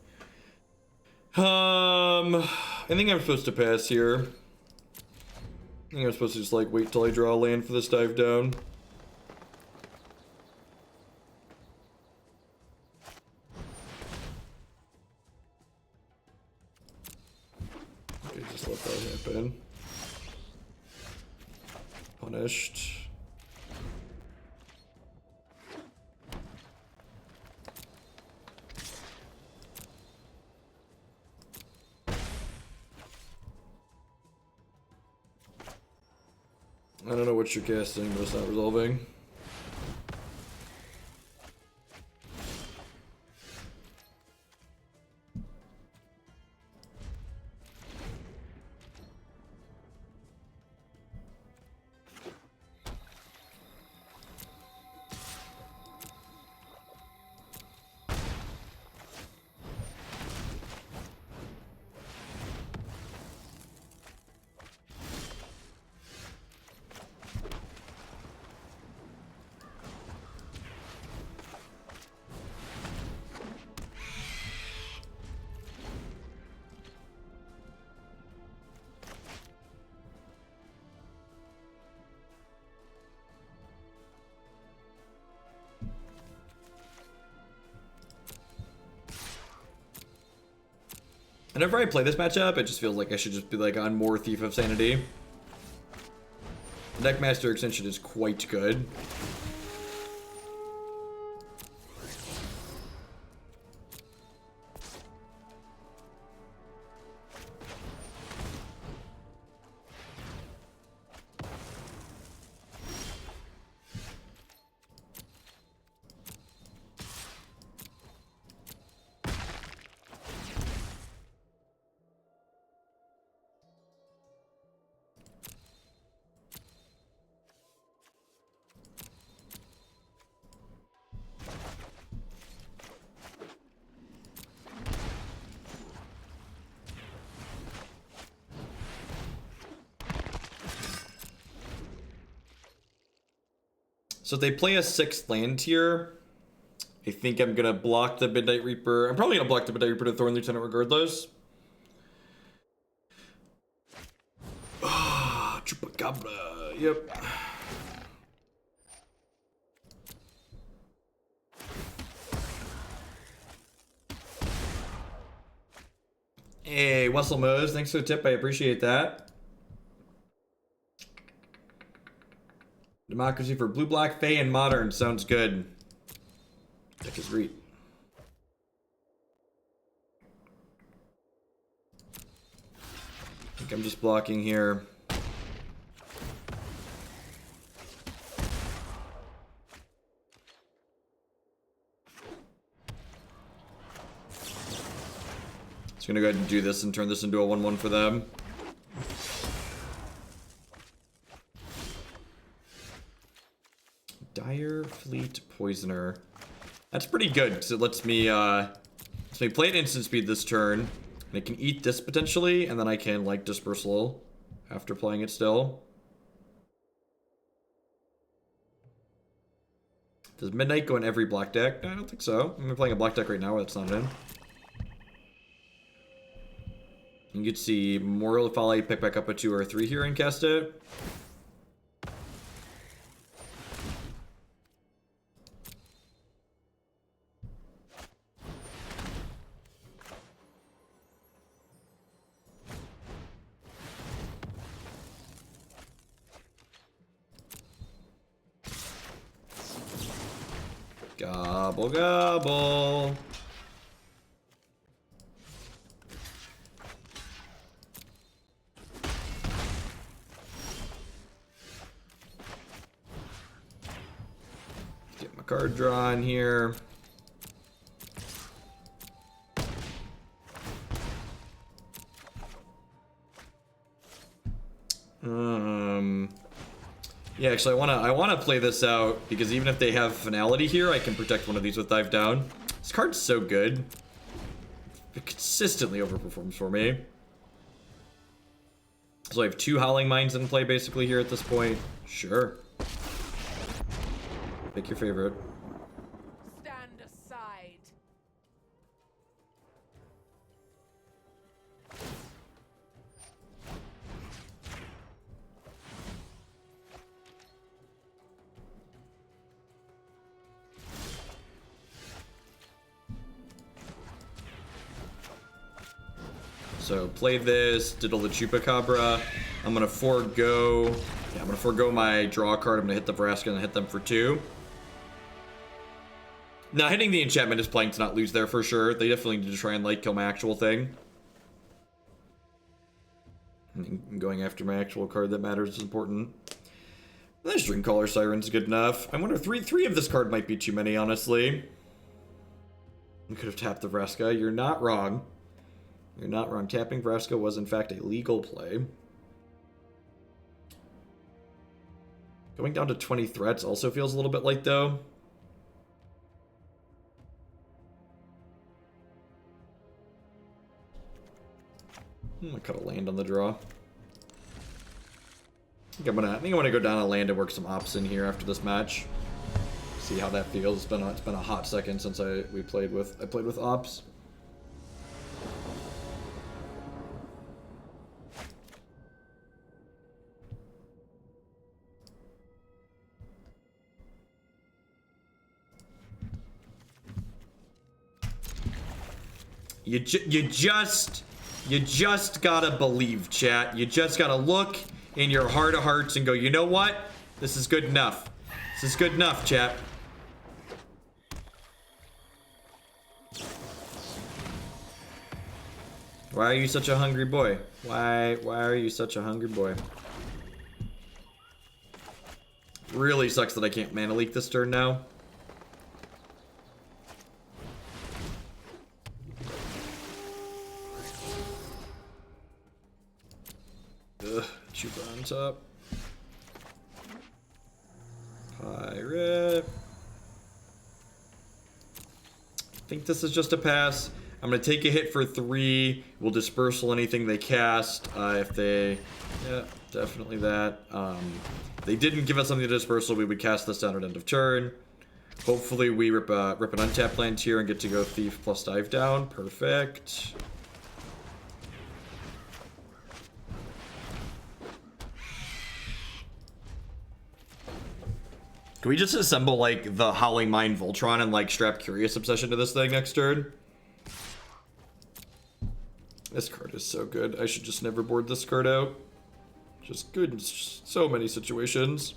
I think I'm supposed to pass here. I think I'm supposed to just, like, wait till I draw a land for this dive down. Okay, just let that happen. Punished. I don't know what you're casting, but it's not resolving. Whenever I play this matchup, it just feels like I should just be like on more Thief of Sanity. Deckmaster extension is quite good. So if they play a 6th land here, I think I'm gonna block the Midnight Reaper. I'm probably gonna block the Midnight Reaper to Thorn Lieutenant regardless. Ah, Chupacabra. Yep. Hey, Wessel Mose, thanks for the tip. I appreciate that. Democracy for Blue, Black, Fey, and Modern. Sounds good. Deck is great. I think I'm just blocking here. Just gonna go ahead and do this and turn this into a 1/1 for them. Dire Fleet Poisoner. That's pretty good because it lets me play at instant speed this turn, and I can eat this potentially, and then I can like Dispersal after playing it still. Does Midnight go in every black deck? No, I don't think so. I'm playing a black deck right now where that's not in. You can see Memorial of Folly, pick back up a 2 or a 3 here and cast it. Gobble, gobble. card drawn here. Yeah, actually, I wanna play this out because even if they have finality here, I can protect one of these with dive down. This card's so good. It consistently overperforms for me. So I have 2 Howling Mines in play basically here at this point. Sure. Pick your favorite. Stand aside. So play this, diddle the Chupacabra. I'm gonna forego. Yeah, I'm gonna forego my draw card. I'm gonna hit the Vraska and hit them for 2. Now hitting the enchantment is playing to not lose there for sure. They definitely need to try and like kill my actual thing. And going after my actual card that matters is important. This Dreamcaller Siren's good enough. I wonder three of this card might be too many, honestly. We could have tapped the Vraska. You're not wrong. You're not wrong. Tapping Vraska was, in fact, a legal play. Going down to 20 threats also feels a little bit light, though. I'm gonna cut a land on the draw. I think I'm gonna go down a land and work some ops in here after this match. See how that feels. It's been a hot second since I played with ops. You just gotta believe, chat. You just gotta look in your heart of hearts and go, you know what? This is good enough. This is good enough, chat. Why are you such a hungry boy? Why are you such a hungry boy? Really sucks that I can't mana leak this turn now. Ugh, Chupa on top. Pirate. I think this is just a pass. I'm gonna take a hit for 3. We'll dispersal anything they cast. If they, yeah, definitely that. They didn't give us something to dispersal. We would cast this down at end of turn. Hopefully we rip an untapped land here and get to go Thief plus dive down. Perfect. Can we just assemble, like, the Howling Mine Voltron and, like, strap Curious Obsession to this thing next turn? This card is so good. I should just never board this card out. Just good in so many situations.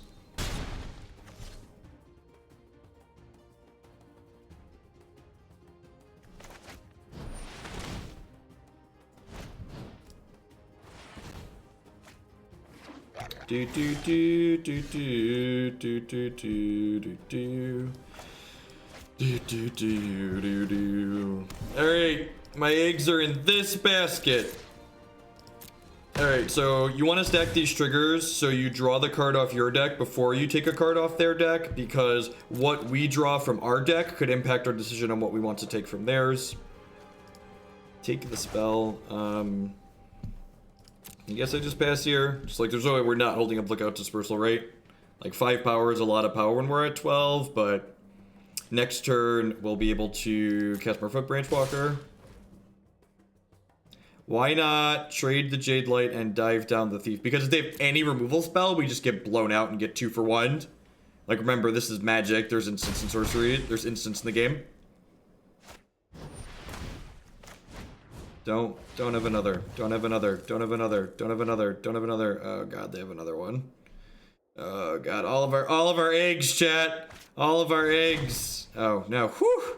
Do do do do do do do do do do do do do do do. All right, my eggs are in this basket. All right, so you want to stack these triggers so you draw the card off your deck before you take a card off their deck, because what we draw from our deck could impact our decision on what we want to take from theirs. Take the spell. I guess I just pass here. Just like there's no way we're not holding up Lookout Dispersal, right? Like 5 power is a lot of power when we're at 12, but next turn we'll be able to cast Merfolk Branchwalker. Why not trade the Jade Light and dive down the Thief? Because if they have any removal spell, we just get blown out and get 2 for 1. Like, remember, this is Magic. There's instants and sorcery. There's instants in the game. Don't have another. Don't have another. Don't have another. Don't have another. Don't have another. Oh god, they have another one. Oh god, all of our eggs, chat. All of our eggs. Oh no. Whew.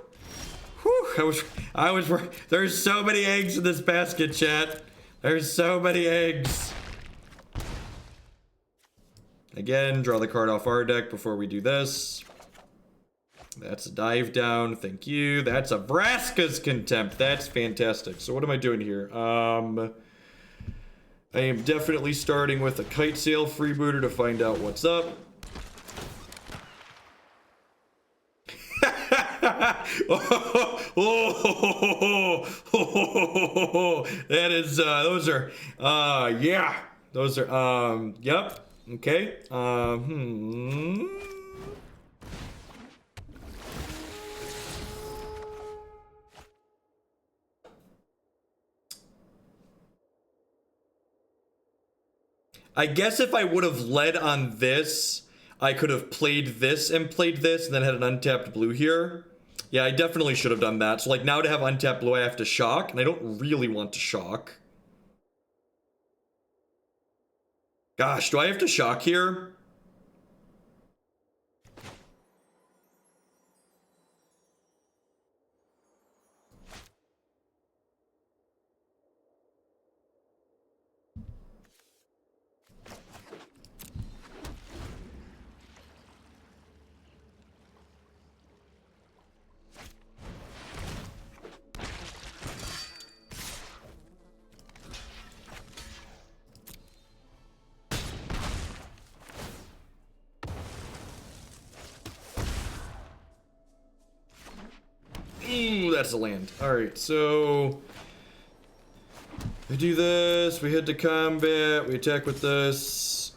Whew. I was there's so many eggs in this basket, chat. There's so many eggs. Again, draw the card off our deck before we do this. That's a dive down. Thank you. That's a Vraska's Contempt. That's fantastic. So what am I doing here? I am definitely starting with a Kitesail Freebooter to find out what's up. That is, those are, yeah. Those are, yep. Okay. I guess if I would have led on this, I could have played this and then had an untapped blue here. Yeah, I definitely should have done that. So like now to have untapped blue, I have to shock, and I don't really want to shock. Gosh, do I have to shock here? Ooh, that's a land. Alright, so we do this, we head to combat, we attack with this.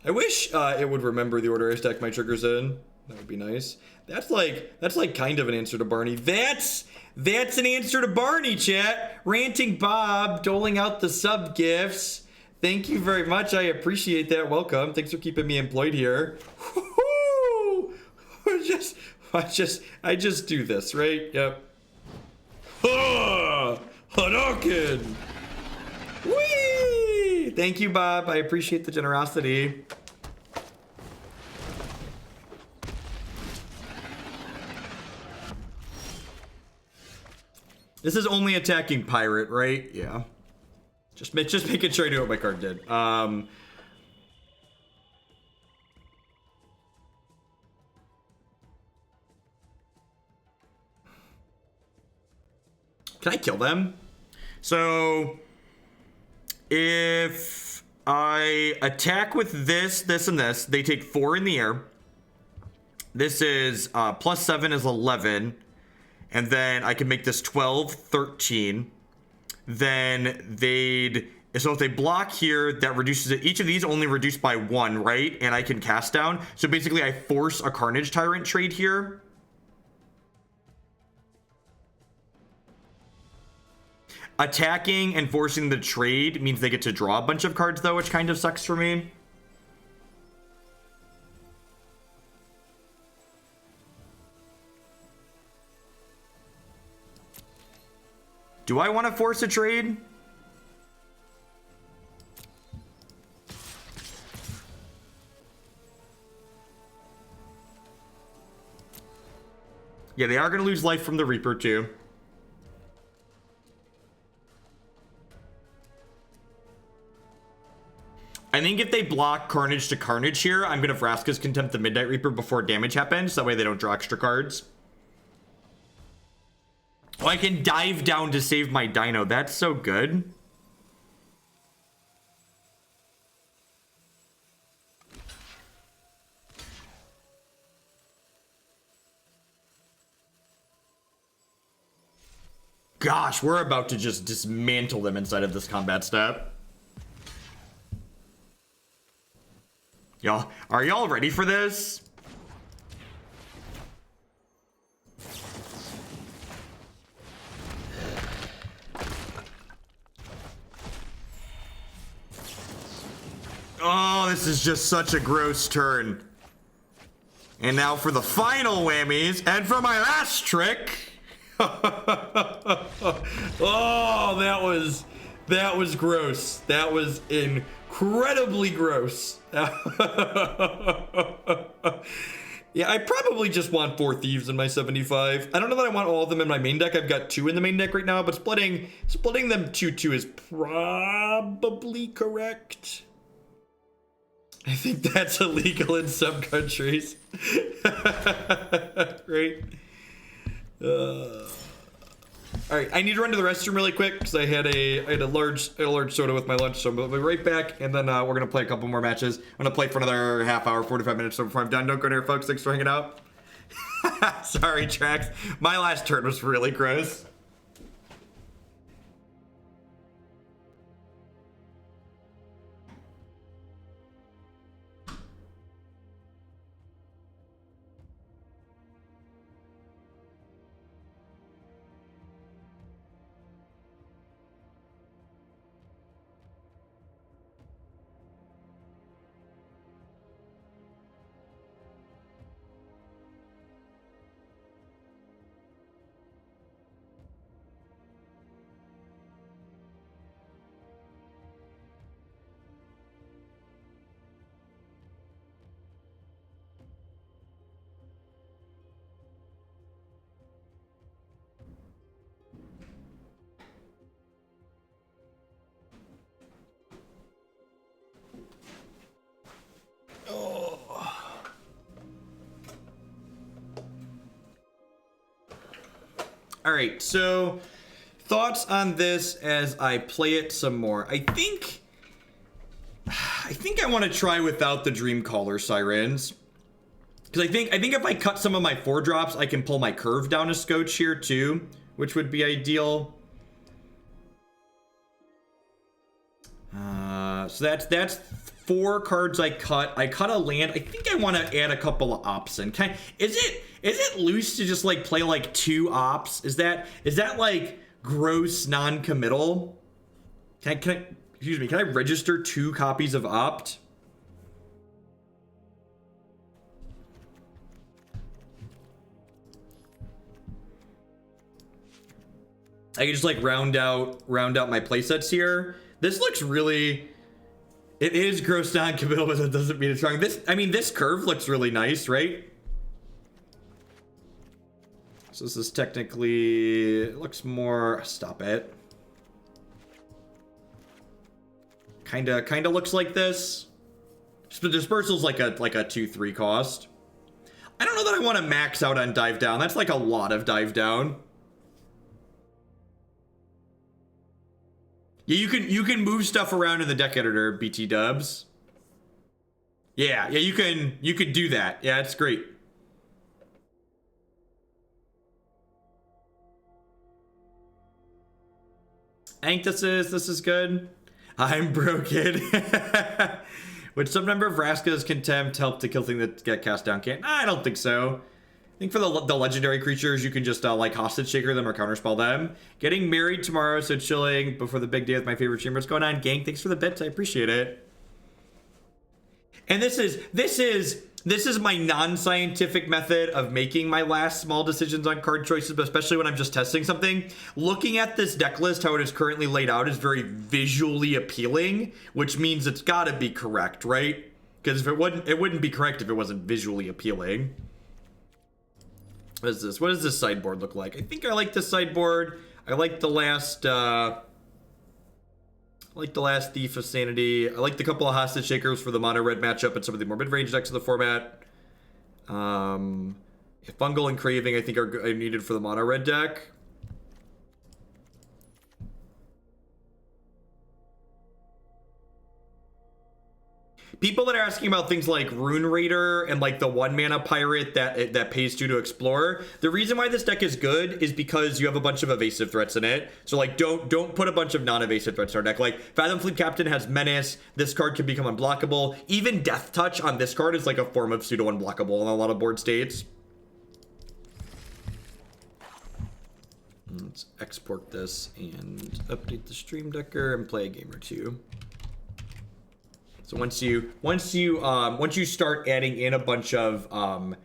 I wish it would remember the order I stack my triggers in. That would be nice. That's like kind of an answer to Barney. That's an answer to Barney, chat. Ranting Bob, doling out the sub gifts. Thank you very much. I appreciate that. Welcome. Thanks for keeping me employed here. I just do this, right? Yep. Hadouken! Whee! Thank you, Bob. I appreciate the generosity. This is only attacking pirate, right? Yeah. Just making sure I knew what my card did. Can I kill them? So if I attack with this, this, and this, they take 4 in the air. This is plus 7 is 11. And then I can make this 12, 13. Then so if they block here, that reduces it. Each of these only reduced by 1, right? And I can cast down. So basically I force a Carnage Tyrant trade here. Attacking and forcing the trade means they get to draw a bunch of cards, though, which kind of sucks for me. Do I want to force a trade? Yeah, they are going to lose life from the Reaper, too. I think if they block Carnage to Carnage here, I'm going to Vraska's Contempt the Midnight Reaper before damage happens. That way they don't draw extra cards. Oh, I can dive down to save my dino. That's so good. Gosh, we're about to just dismantle them inside of this combat step. Y'all, are y'all ready for this? Oh, this is just such a gross turn. And now for the final whammies, and for my last trick. Oh, that was gross. That was incredibly gross. Yeah, I probably just want 4 thieves in my 75. I don't know that I want all of them in my main deck. I've got 2 in the main deck right now, but splitting them 2-2 is probably correct. I think that's illegal in some countries. Right? All right, I need to run to the restroom really quick because I had a large soda with my lunch, so I'll be right back, and then we're gonna play a couple more matches. I'm gonna play for another half hour, 45 minutes, so before I'm done. Don't go there, folks. Thanks for hanging out. Sorry, Trax. My last turn was really gross. All right, so thoughts on this as I play it some more. I think I want to try without the Dreamcaller Sirens. Because I think if I cut some of my 4-drops, I can pull my curve down a scotch here too, which would be ideal. So that's 4 cards I cut. I cut a land. I think I want to add a couple of ops in. Is it loose to just like play like 2 ops? Is that like gross non-committal? Can I register 2 copies of opt? I can just like round out my playsets here. This looks really, it is gross non-committal, but that doesn't mean it's wrong. This curve looks really nice, right? So this is technically, it looks more, stop it. Kinda looks like this. The Dispersal's like a 2-3 cost. I don't know that I want to max out on dive down. That's like a lot of dive down. Yeah, you can move stuff around in the deck editor, BT dubs. Yeah, you could do that. Yeah, it's great. I think this is good. I'm broken. Would some number of Vraska's Contempt help to kill things that get cast down? Can't? I don't think so. I think for the legendary creatures, you can just like hostage shaker them or counterspell them. Getting married tomorrow, so chilling before the big day with my favorite chamber. What's going on, gang? Thanks for the bits. I appreciate it. And this is my non-scientific method of making my last small decisions on card choices, but especially when I'm just testing something. Looking at this deck list, how it is currently laid out, is very visually appealing, which means it's got to be correct, right? Because if it wouldn't be correct if it wasn't visually appealing. What is this? What does this sideboard look like? I think I like this sideboard. I like the last Thief of Sanity. I like the couple of hostage shakers for the mono red matchup and some of the more mid-range decks of the format. Fungal and Craving I think are needed for the mono red deck. People that are asking about things like Rune Raider and like the 1-mana pirate that pays 2 to explore, the reason why this deck is good is because you have a bunch of evasive threats in it. So like don't put a bunch of non-evasive threats in our deck. Like Fathom Fleet Captain has Menace. This card can become unblockable. Even Death Touch on this card is like a form of pseudo unblockable in a lot of board states. Let's export this and update the Stream Decker and play a game or two. So once you start adding in a bunch of like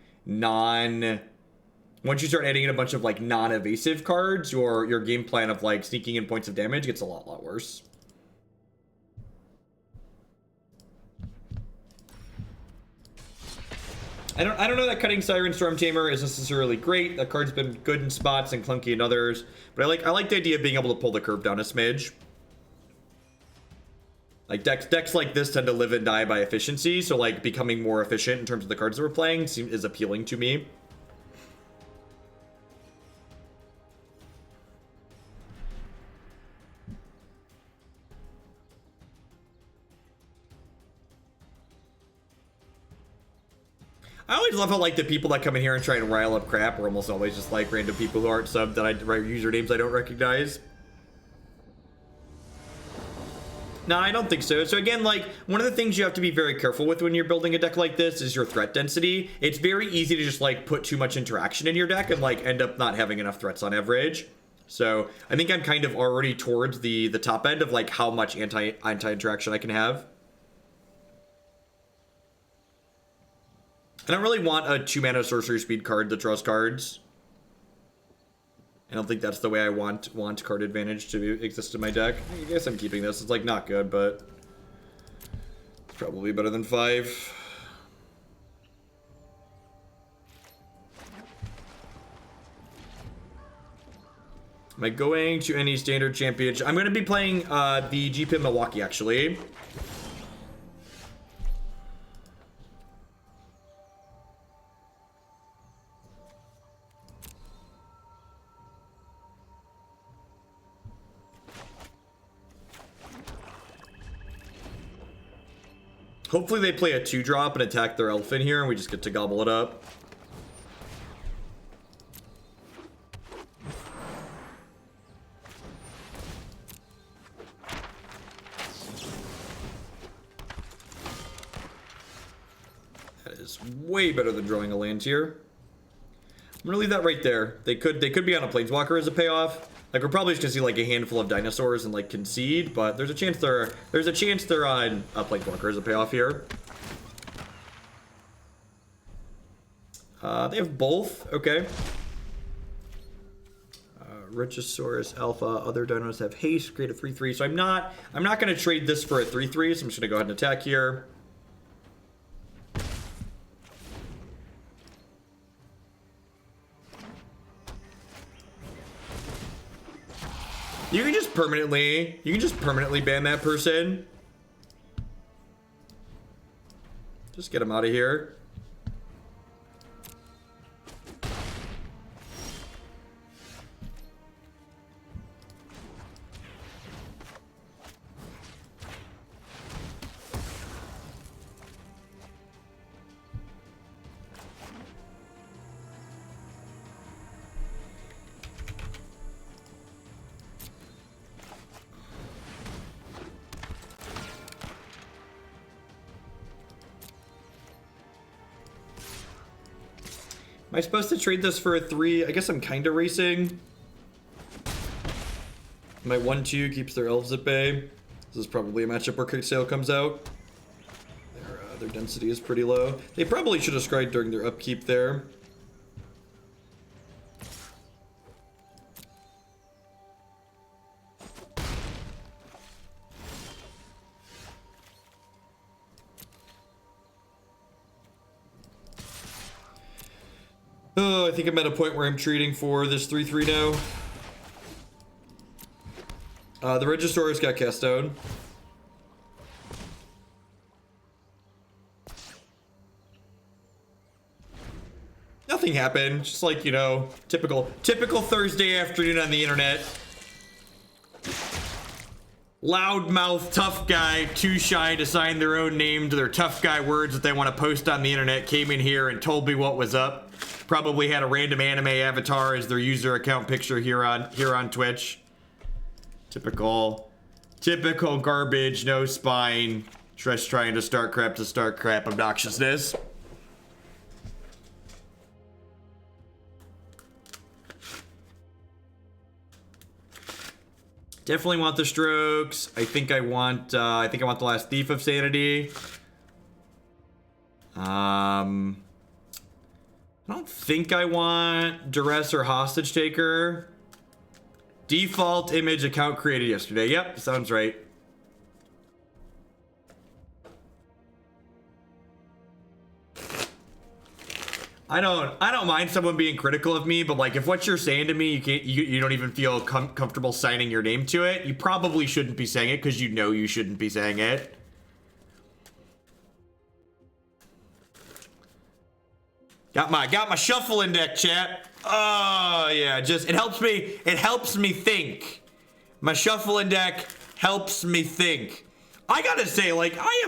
non-evasive cards, your game plan of like sneaking in points of damage gets a lot worse. I don't know that cutting Siren Stormtamer is necessarily great. That card's been good in spots and clunky in others, but I like the idea of being able to pull the curve down a smidge. Like decks like this tend to live and die by efficiency, so like becoming more efficient in terms of the cards that we're playing is appealing to me. I always love how like the people that come in here and try and rile up crap are almost always just like random people who aren't subbed that I write usernames I don't recognize. No, I don't think so. So again, like, one of the things you have to be very careful with when you're building a deck like this is your threat density. It's very easy to just, like, put too much interaction in your deck and, like, end up not having enough threats on average. So I think I'm kind of already towards the top end of, like, how much anti-interaction I can have. I don't really want a 2-mana sorcery speed card that draws cards. I don't think that's the way I want card advantage to exist in my deck. I guess I'm keeping this. It's like not good, but it's probably better than 5. Am I going to any standard championship? I'm going to be playing the GP Milwaukee, actually. Hopefully they play a 2-drop and attack their elf in here and we just get to gobble it up. That is way better than drawing a land here. I'm gonna leave that right there. They could be on a Planeswalker as a payoff. Like, we're probably just gonna see like a handful of dinosaurs and like concede, but there's a chance they're on a Planeswalker as a payoff here. They have both. Okay. Regisaurus Alpha. Other dinos have haste. Create a 3/3. So I'm not gonna trade this for a 3/3. So I'm just gonna go ahead and attack here. You can just permanently ban that person. Just get him out of here. Am I supposed to trade this for a 3? I guess I'm kind of racing. My 1/2 keeps their elves at bay. This is probably a matchup where Kitesail comes out. Their density is pretty low. They probably should have scryed during their upkeep there. Oh, I think I'm at a point where I'm trading for this 3/3 now. The Regisaurus got cast down. Nothing happened. Just like, you know, typical Thursday afternoon on the internet. Loudmouth tough guy, too shy to sign their own name to their tough guy words that they want to post on the internet, came in here and told me what was up. Probably had a random anime avatar as their user account picture here on Twitch. Typical garbage, no spine, just trying to start crap obnoxiousness. Definitely want the strokes. I think I want the last Thief of Sanity. I don't think I want Duress or Hostage Taker. Default image account created yesterday. Yep, sounds right. I don't mind someone being critical of me, but like if what you're saying to me, you don't even feel comfortable signing your name to it, you probably shouldn't be saying it because you know you shouldn't be saying it. Got my shuffling deck, chat. Oh yeah, just it helps me think. My shuffling deck helps me think. I gotta say, like I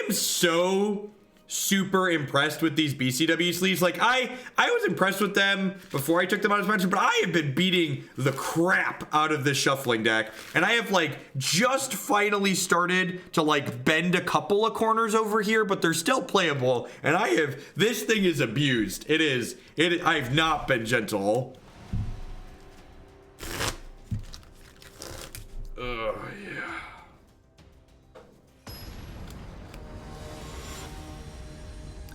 am so super impressed with these BCW sleeves. Like I was impressed with them before I took them out as mentioned, but I have been beating the crap out of this shuffling deck, and I have like just finally started to like bend a couple of corners over here, but they're still playable, and this thing is abused. I've not been gentle. Oh yeah.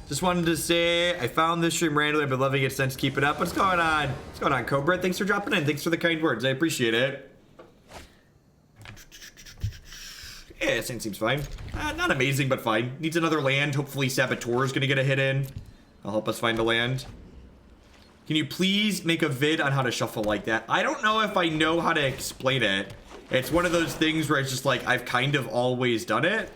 Just wanted to say, I found this stream randomly. I've been loving it since. Keep it up. What's going on? What's going on, Cobra? Thanks for dropping in. Thanks for the kind words. I appreciate it. Yeah, this thing seems fine. Not amazing, but fine. Needs another land. Hopefully Saboteur is going to get a hit in. I'll help us find a land. Can you please make a vid on how to shuffle like that? I don't know if I know how to explain it. It's one of those things where it's just like, I've kind of always done it.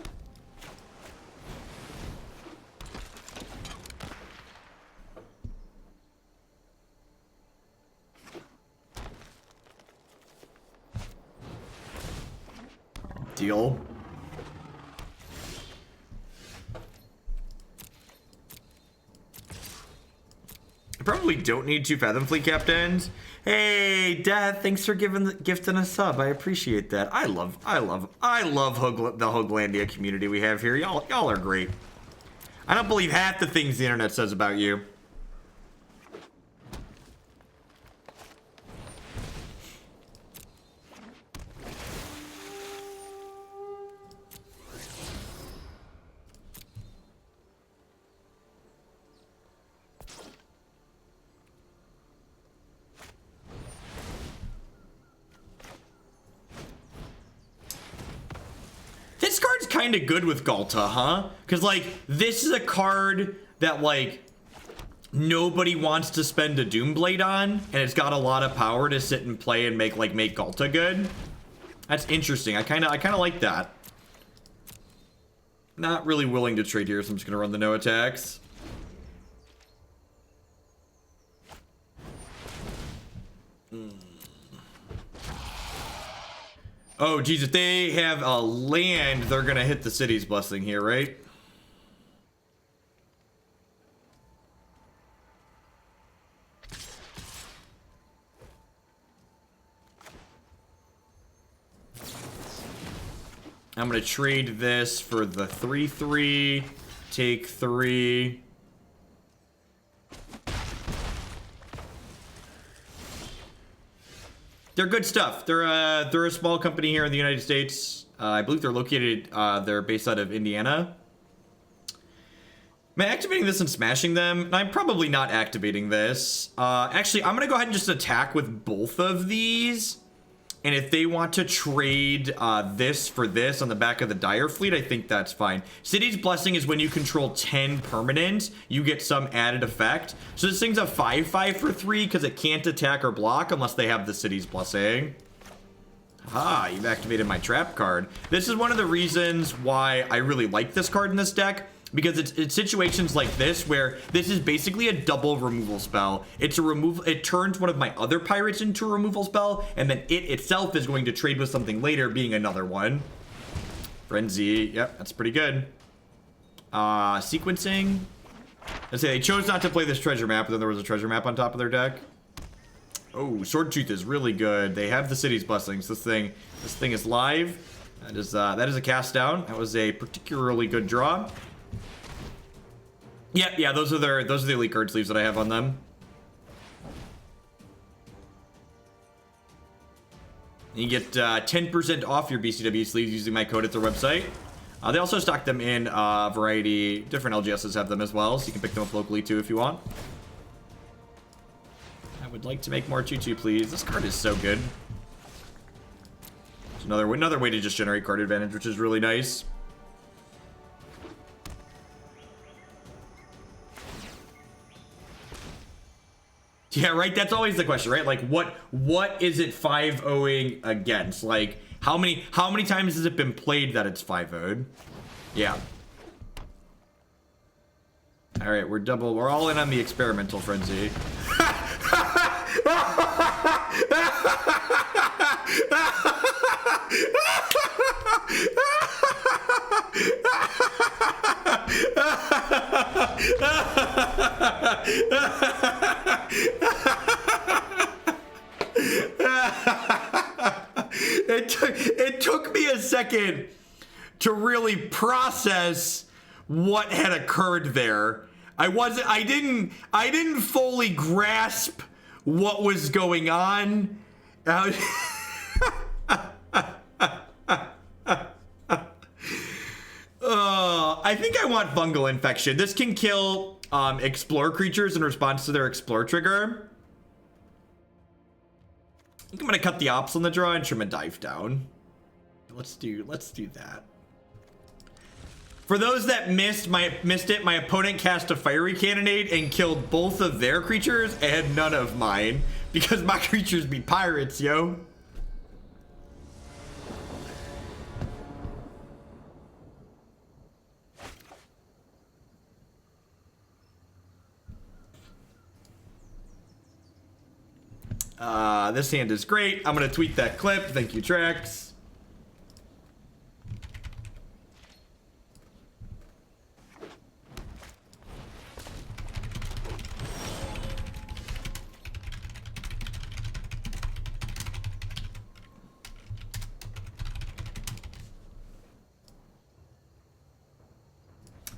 Deal. I probably don't need 2 Fathom Fleet Captains. Hey, Dad, thanks for gifting a sub. I appreciate that. I love the Hooglandia community we have here. Y'all are great. I don't believe half the things the internet says about you. This card's kind of good with Galta, huh? Because, like, this is a card that, like, nobody wants to spend a Doomblade on, and it's got a lot of power to sit and play and make Galta good. That's interesting. I kind of like that. Not really willing to trade here, so I'm just going to run the no attacks. Oh, geez, if they have a land, they're going to hit the city's blessing here, right? I'm going to trade this for the 3/3, take 3. They're good stuff. They're a small company here in the United States. I believe they're located, they're based out of Indiana. Am I activating this and smashing them? I'm probably not activating this. Actually, I'm going to go ahead and just attack with both of these. And if they want to trade this for this on the back of the Dire Fleet, I think that's fine. City's Blessing is when you control 10 permanents, you get some added effect. So this thing's a 5/5 for 3 because it can't attack or block unless they have the City's Blessing. Ah, you've activated my trap card. This is one of the reasons why I really like this card in this deck. Because it's situations like this where this is basically a double removal spell. It's a removal. It turns one of my other pirates into a removal spell, and then it itself is going to trade with something later, being another one. Frenzy. Yep, that's pretty good. Sequencing. Let's say they chose not to play this treasure map, but then there was a treasure map on top of their deck. Oh, Sword Tooth is really good. They have the City's Blessings. This thing is live. That is a cast down. That was a particularly good draw. Yeah, those are the elite card sleeves that I have on them. You get 10% off your BCW sleeves using my code at their website. They also stock them in a variety. Different LGSs have them as well, so you can pick them up locally too if you want. I would like to make more 2/2, please. This card is so good. It's another way to just generate card advantage, which is really nice. Yeah, right. That's always the question, right? Like, what is it 5-0ing against? Like, how many times has it been played that it's 5-0'd? Yeah. All right, we're all in on the experimental frenzy. It took me a second to really process what had occurred there. I didn't fully grasp what was going on. I think I want Fungal Infection. This can kill Explore creatures in response to their Explore trigger. I think I'm gonna cut the ops on the draw and trim a dive down. Let's do that. For those that missed it, my opponent cast a fiery cannonade and killed both of their creatures and none of mine because my creatures be pirates, yo. This hand is great. I'm gonna tweet that clip. Thank you, Trax.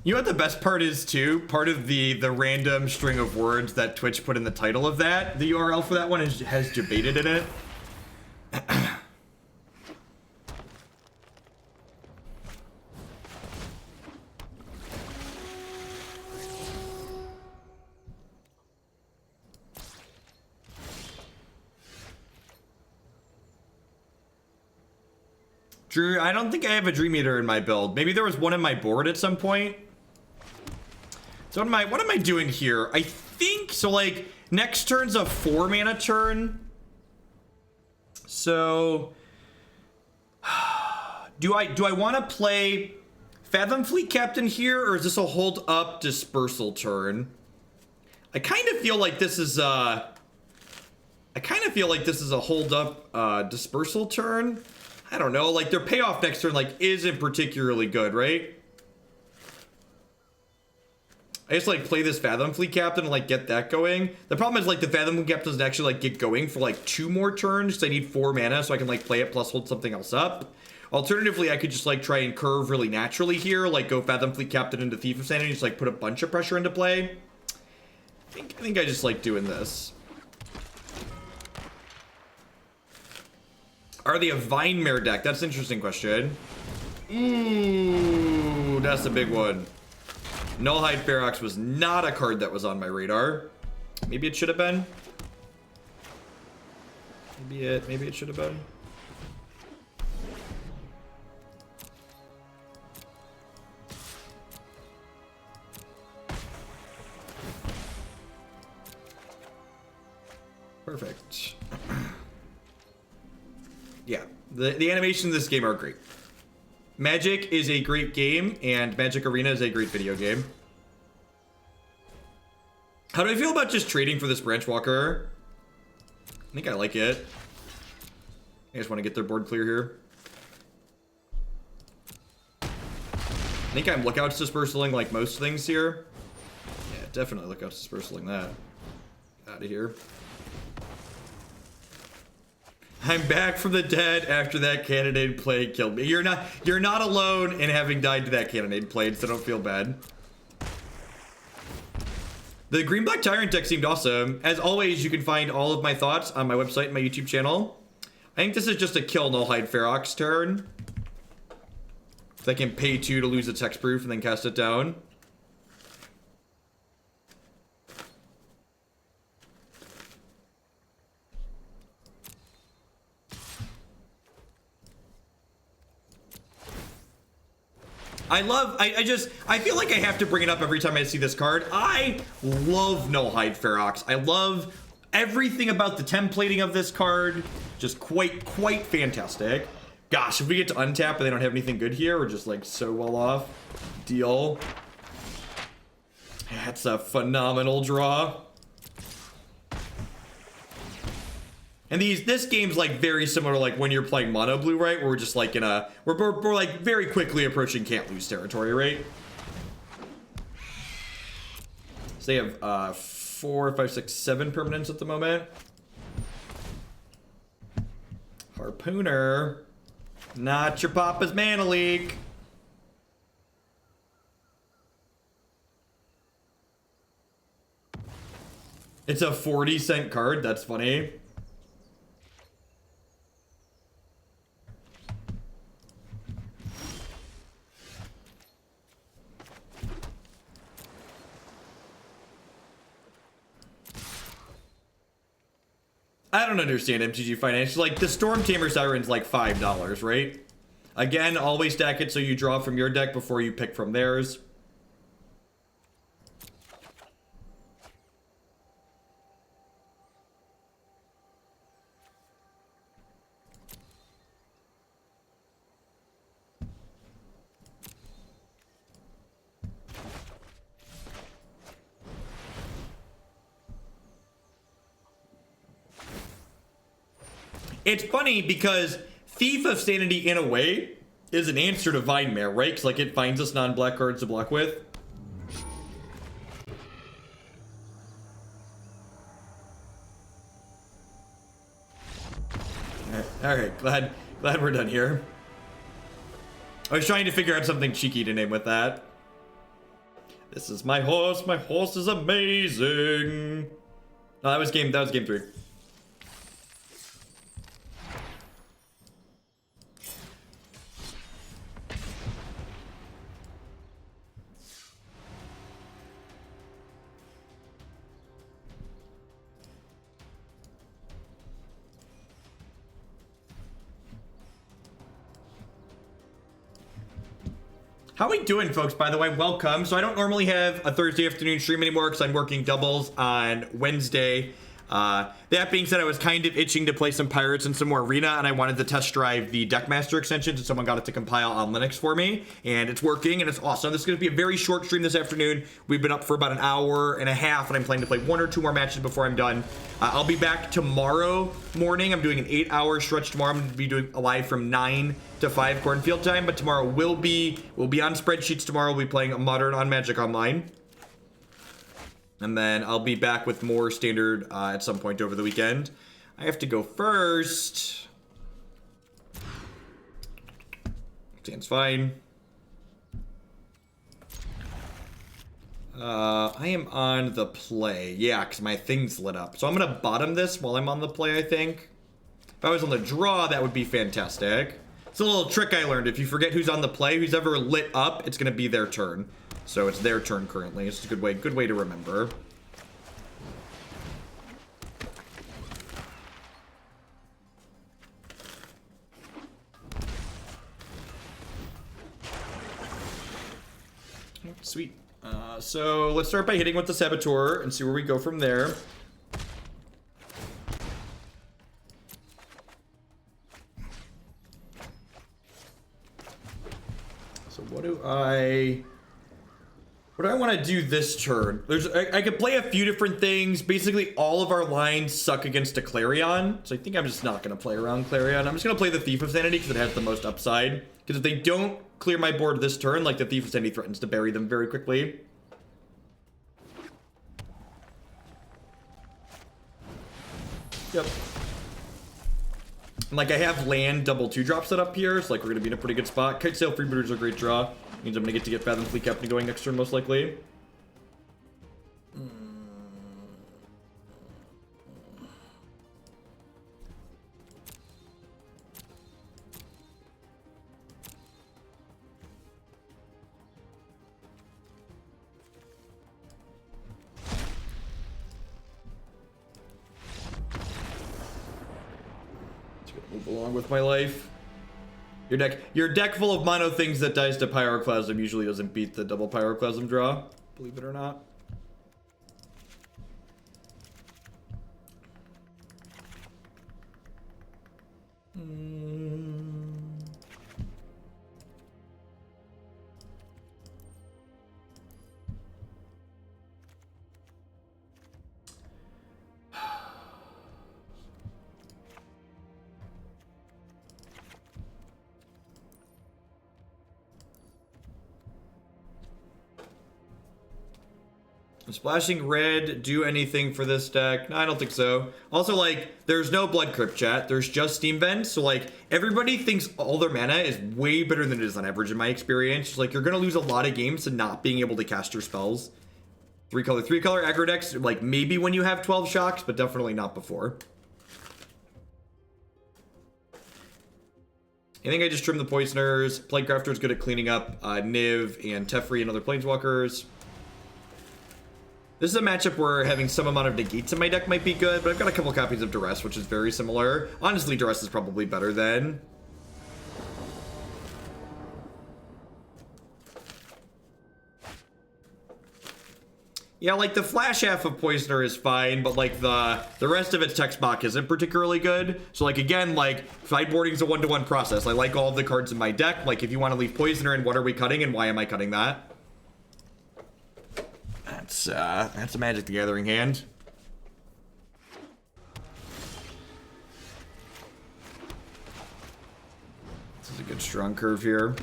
You know what the best part is too? Part of the random string of words that Twitch put in the title of that, the URL for that one has debated in it. Drew, I don't think I have a Dream Eater in my build. Maybe there was one in my board at some point. So what am I doing here? I think so. Like next turn's a 4 mana turn. So do I want to play Fathom Fleet Captain here, or is this a hold up Dispersal turn? I kind of feel like this is a hold up Dispersal turn. I don't know. Like their payoff next turn like isn't particularly good, right? I just like play this Fathom Fleet Captain and like get that going. The problem is like the Fathom Fleet Captain doesn't actually like get going for like 2 more turns. So I need 4 mana so I can like play it plus hold something else up. Alternatively, I could just like try and curve really naturally here, like go Fathom Fleet Captain into Thief of Sanity, just like put a bunch of pressure into play. I think I just like doing this. Are they a Vinemare deck? That's an interesting question. Ooh, that's a big one. Nullhide Ferox was not a card that was on my radar. Maybe it should have been. Maybe it should have been. Perfect. Yeah, the animations in this game are great. Magic is a great game, and Magic Arena is a great video game. How do I feel about just trading for this Branch Walker? I think I like it. I just want to get their board clear here. I think I'm Lookouts Dispersaling like most things here. Yeah, definitely Lookouts Dispersaling that. Out of here. I'm back from the dead after that Cannonade Plague killed me. You're not alone in having died to that Cannonade Plague, so don't feel bad. The Green Black Tyrant deck seemed awesome. As always, you can find all of my thoughts on my website and my YouTube channel. I think this is just a kill Nullhide Ferox turn. So I can pay 2 to lose its hexproof and then cast it down. I feel like I have to bring it up every time I see this card. I love Nullhide Ferox. I love everything about the templating of this card, just quite fantastic. Gosh, if we get to untap and they don't have anything good here, we're just like so well off. Deal. That's a phenomenal draw. And this game's like very similar to like when you're playing mono blue, right? Where we're just like in a, we're like very quickly approaching can't lose territory, right? So they have 4, 5, 6, 7 permanents at the moment. Harpooner. Not your papa's mana leak. It's a 40-cent card. That's funny. I don't understand MTG Finance. Like, the Stormtamer Siren's like $5, right? Again, always stack it so you draw from your deck before you pick from theirs. It's funny because Thief of Sanity, in a way, is an answer to Vinemare, right? Because, like, it finds us non-black cards to block with. Alright, glad we're done here. I was trying to figure out something cheeky to name with that. This is my horse is amazing. No, that was game 3. How we doing, folks? By the way, welcome. So I don't normally have a Thursday afternoon stream anymore because I'm working doubles on Wednesday. That being said, I was kind of itching to play some Pirates and some more Arena, and I wanted to test drive the Deckmaster extension, so someone got it to compile on Linux for me, and it's working, and it's awesome. This is going to be a very short stream this afternoon. We've been up for about an hour and a half, and I'm planning to play 1 or 2 more matches before I'm done. I'll be back tomorrow morning. I'm doing an 8-hour stretch tomorrow. I'm going to be doing a live from 9 to 5 Cornfield time, but tomorrow we'll be on spreadsheets tomorrow. We'll be playing a Modern on Magic Online. And then I'll be back with more standard at some point over the weekend. I have to go first. Stands fine. I am on the play. Yeah, because my thing's lit up. So I'm going to bottom this while I'm on the play, I think. If I was on the draw, that would be fantastic. It's a little trick I learned. If you forget who's on the play, who's ever lit up, it's going to be their turn. So it's their turn currently. It's a good way to remember. Sweet. So let's start by hitting with the Saboteur and see where we go from there. So what do I want to do this turn? I could play a few different things. Basically, all of our lines suck against a Clarion, so I think I'm just not going to play around Clarion. I'm just going to play the Thief of Sanity because it has the most upside. Because if they don't clear my board this turn, like, the Thief of Sanity threatens to bury them very quickly. Yep. And, like, I have land double 2-drop set up here, so, like, we're going to be in a pretty good spot. Kitesail Freebooter is a great draw. Means I'm going to get Fathom Plaguecrafter going next turn, most likely. Just gonna move along with my life. Your deck full of mono things that dies to Pyroclasm usually doesn't beat the double Pyroclasm draw, believe it or not. Splashing red do anything for this deck? No, I don't think so. Also, like, there's no Blood Crypt chat. There's just Steam Vents. So, like, everybody thinks all their mana is way better than it is on average in my experience. Like, you're going to lose a lot of games to not being able to cast your spells. Three color aggro decks, like, maybe when you have 12 shocks, but definitely not before. I think I just trimmed the Poisoners. Plaguecrafter is good at cleaning up Niv and Teferi and other Planeswalkers. This is a matchup where having some amount of negates in my deck might be good, but I've got a couple copies of Duress, which is very similar. Honestly, Duress is probably better than. Yeah, like the flash half of Poisoner is fine, but like the rest of its text box isn't particularly good. So like again, like sideboarding is a one-to-one process. I like all of the cards in my deck. Like if you want to leave Poisoner in, what are we cutting and why am I cutting that? That's a Magic the Gathering hand. This is a good strong curve here.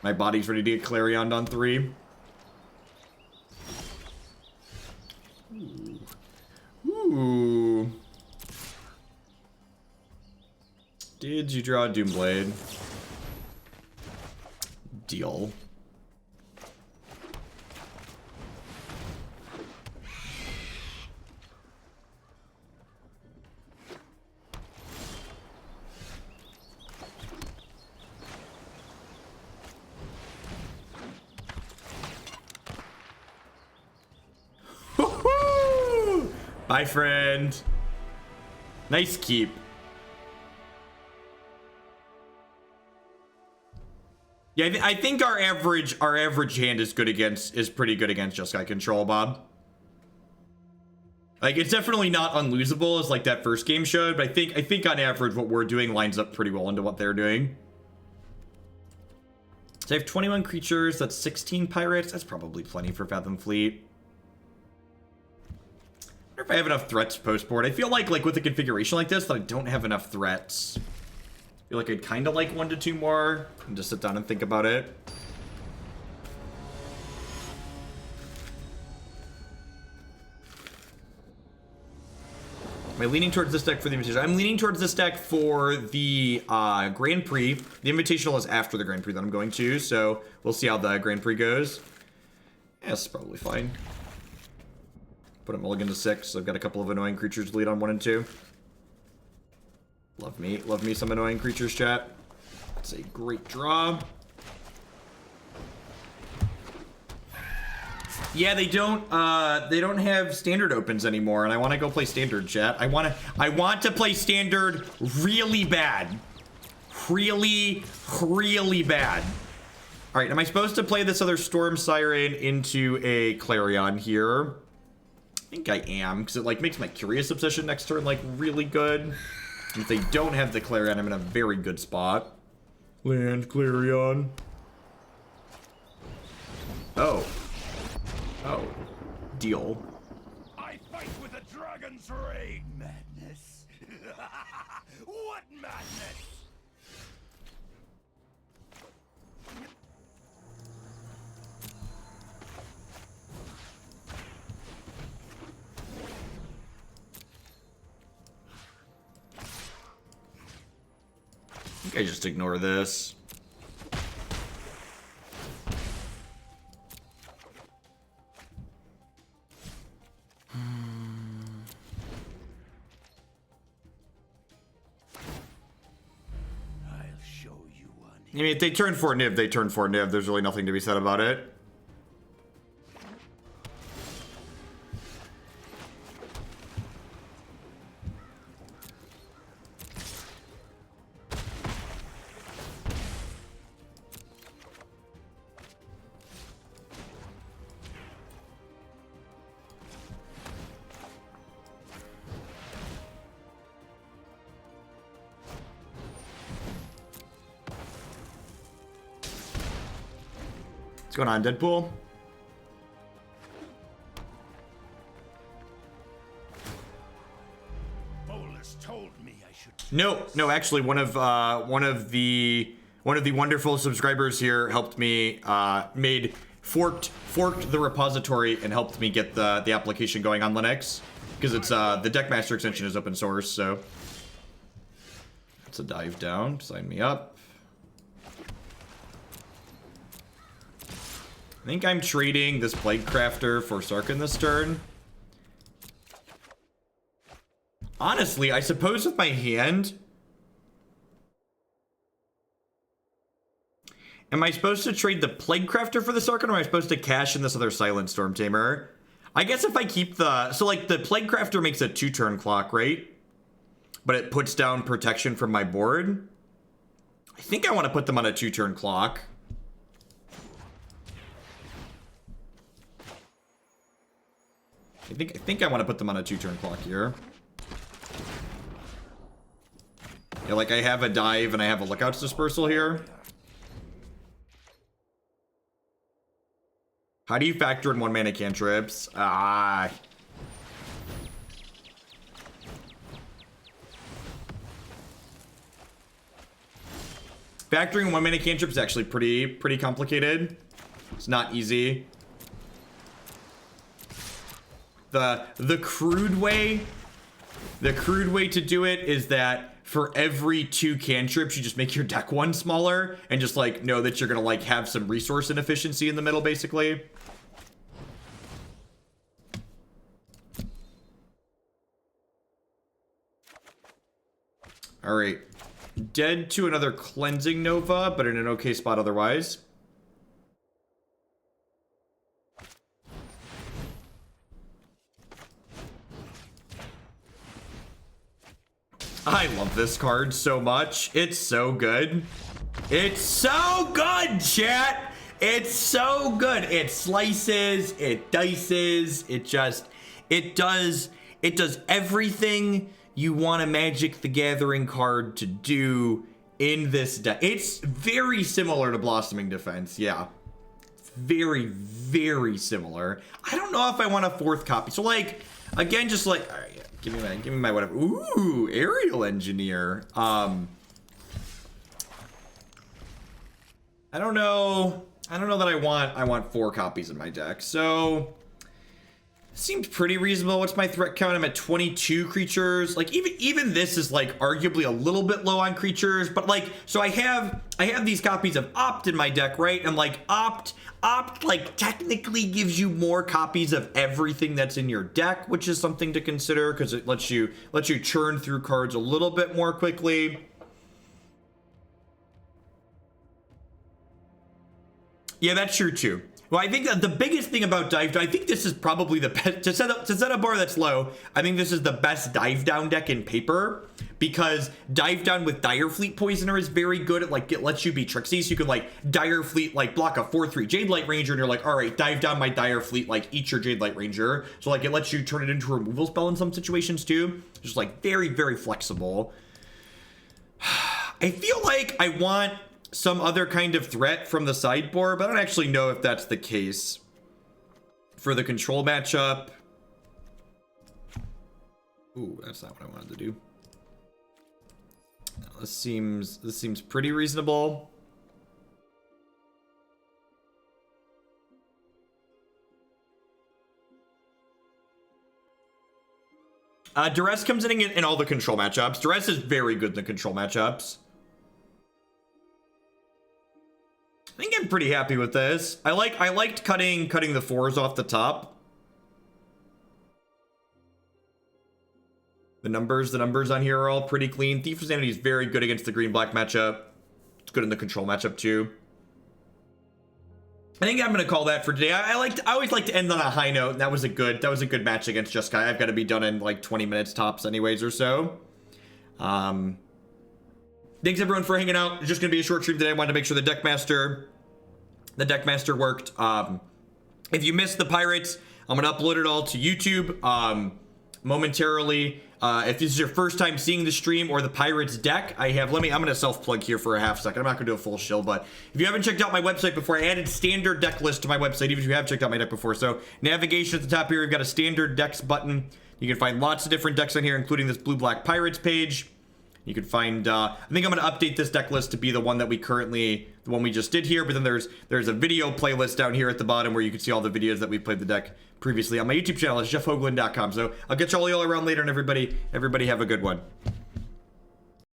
My body's ready to get Clarioned on 3. Ooh. Did you draw a Doomblade? Deal. Bye, friend. Nice keep. Yeah, I think our average hand is pretty good against Jeskai control, Bob. Like it's definitely not unlosable as like that first game showed, but I think on average what we're doing lines up pretty well into what they're doing. So I have 21 creatures, that's 16 pirates. That's probably plenty for Fathom Fleet. I wonder if I have enough threats post board. I feel like with a configuration like this that I don't have enough threats. I feel like I'd kind of like 1 to 2 more and just sit down and think about it. Am I leaning towards this deck for the Invitational? I'm leaning towards this deck for the Grand Prix. The Invitational is after the Grand Prix that I'm going to, so we'll see how the Grand Prix goes. Yeah, it's probably fine. Put a mulligan to 6. So I've got a couple of annoying creatures to lead on 1 and 2. Love me some annoying creatures, chat. It's a great draw. Yeah, they don't have standard opens anymore, and I want to go play standard, chat. I want to play standard really bad. Really bad. All right, am I supposed to play this other Storm Siren into a Clarion here? I think I am, because it like makes my Curious Obsession next turn like really good. And if they don't have the Clarion, I'm in a very good spot. Land Clarion. Oh. Oh. Deal. I fight with a dragon's ray. Madness. What madness? I think I just ignore this. I mean, if they turn for Niv, they turn for Niv. There's really nothing to be said about it. going on, Deadpool? Bolus told me I should. No, actually, one of the wonderful subscribers here helped me forked the repository and helped me get the application going on Linux, because it's the Deckmaster extension is open source. So that's a dive down. Sign me up. I think I'm trading this Plaguecrafter for Sarkin this turn. Honestly, I suppose with my hand, am I supposed to trade the Plaguecrafter for the Sarkin, or am I supposed to cash in this other Silent Stormtamer? I guess if I keep the... So, like, the Plaguecrafter makes a 2-turn clock, right? But it puts down protection from my board. I think I want to put them on a 2-turn clock. I think I want to put them on a 2-turn clock here. Yeah, like I have a dive and I have a Lookout's Dispersal here. How do you factor in 1-mana cantrips? Factoring 1-mana cantrips is actually pretty complicated. It's not easy. The crude way to do it is that for every 2 cantrips, you just make your deck one smaller and just like know that you're gonna like have some resource inefficiency in the middle, basically. All right, dead to another Cleansing Nova, but in an okay spot otherwise. I love this card so much. It's so good. It's so good, chat. It's so good. It slices, it dices, it does everything you want a Magic the Gathering card to do in this deck. It's very similar to Blossoming Defense, yeah. Very, very similar. I don't know if I want a 4th copy. So like, again, just like, all right, give me my whatever. Ooh, Aerial Engineer. I don't know that I want 4 copies in my deck. So seems pretty reasonable. What's my threat count? I'm at 22 creatures. Like even this is like arguably a little bit low on creatures, but like, so I have these copies of Opt in my deck, right? And like Opt like technically gives you more copies of everything that's in your deck, which is something to consider because it lets you churn through cards a little bit more quickly. Yeah, that's true too. Well, I think that the biggest thing about dive down, I think this is probably the best to set a bar that's low. I think this is the best dive down deck in paper because dive down with Direfleet Poisoner is very good at like it lets you be tricksy. So you can like Direfleet like block a 4/3 Jade Light Ranger and you're like, all right, dive down my Direfleet, like eat your Jade Light Ranger. So like it lets you turn it into a removal spell in some situations too. Just like very, very flexible. I feel like I want some other kind of threat from the sideboard, but I don't actually know if that's the case for the control matchup. Ooh, that's not what I wanted to do. No, this seems pretty reasonable. Duress comes in all the control matchups. Duress is very good in the control matchups. I think I'm pretty happy with this. I liked cutting the 4s off the top. The numbers on here are all pretty clean. Thief of Sanity is very good against the green-black matchup. It's good in the control matchup too. I think I'm gonna call that for today. I always like to end on a high note, and that was a good match against Jeskai. I've got to be done in like 20 minutes tops, anyways, or so. Thanks everyone for hanging out. It's just gonna be a short stream today. I wanted to make sure the Deckmaster worked. If you missed the Pirates, I'm gonna upload it all to YouTube momentarily. If this is your first time seeing the stream or the Pirates deck, I'm gonna self-plug here for a half second. I'm not gonna do a full shill, but if you haven't checked out my website before, I added standard deck list to my website, even if you have checked out my deck before. So navigation at the top here, we've got a standard decks button. You can find lots of different decks on here, including this blue-black Pirates page. You can find, I think I'm going to update this deck list to be the one that we just did here, but then there's a video playlist down here at the bottom where you can see all the videos that we played the deck previously on my YouTube channel. It's jeffhoagland.com. So I'll get you all around later, and everybody have a good one.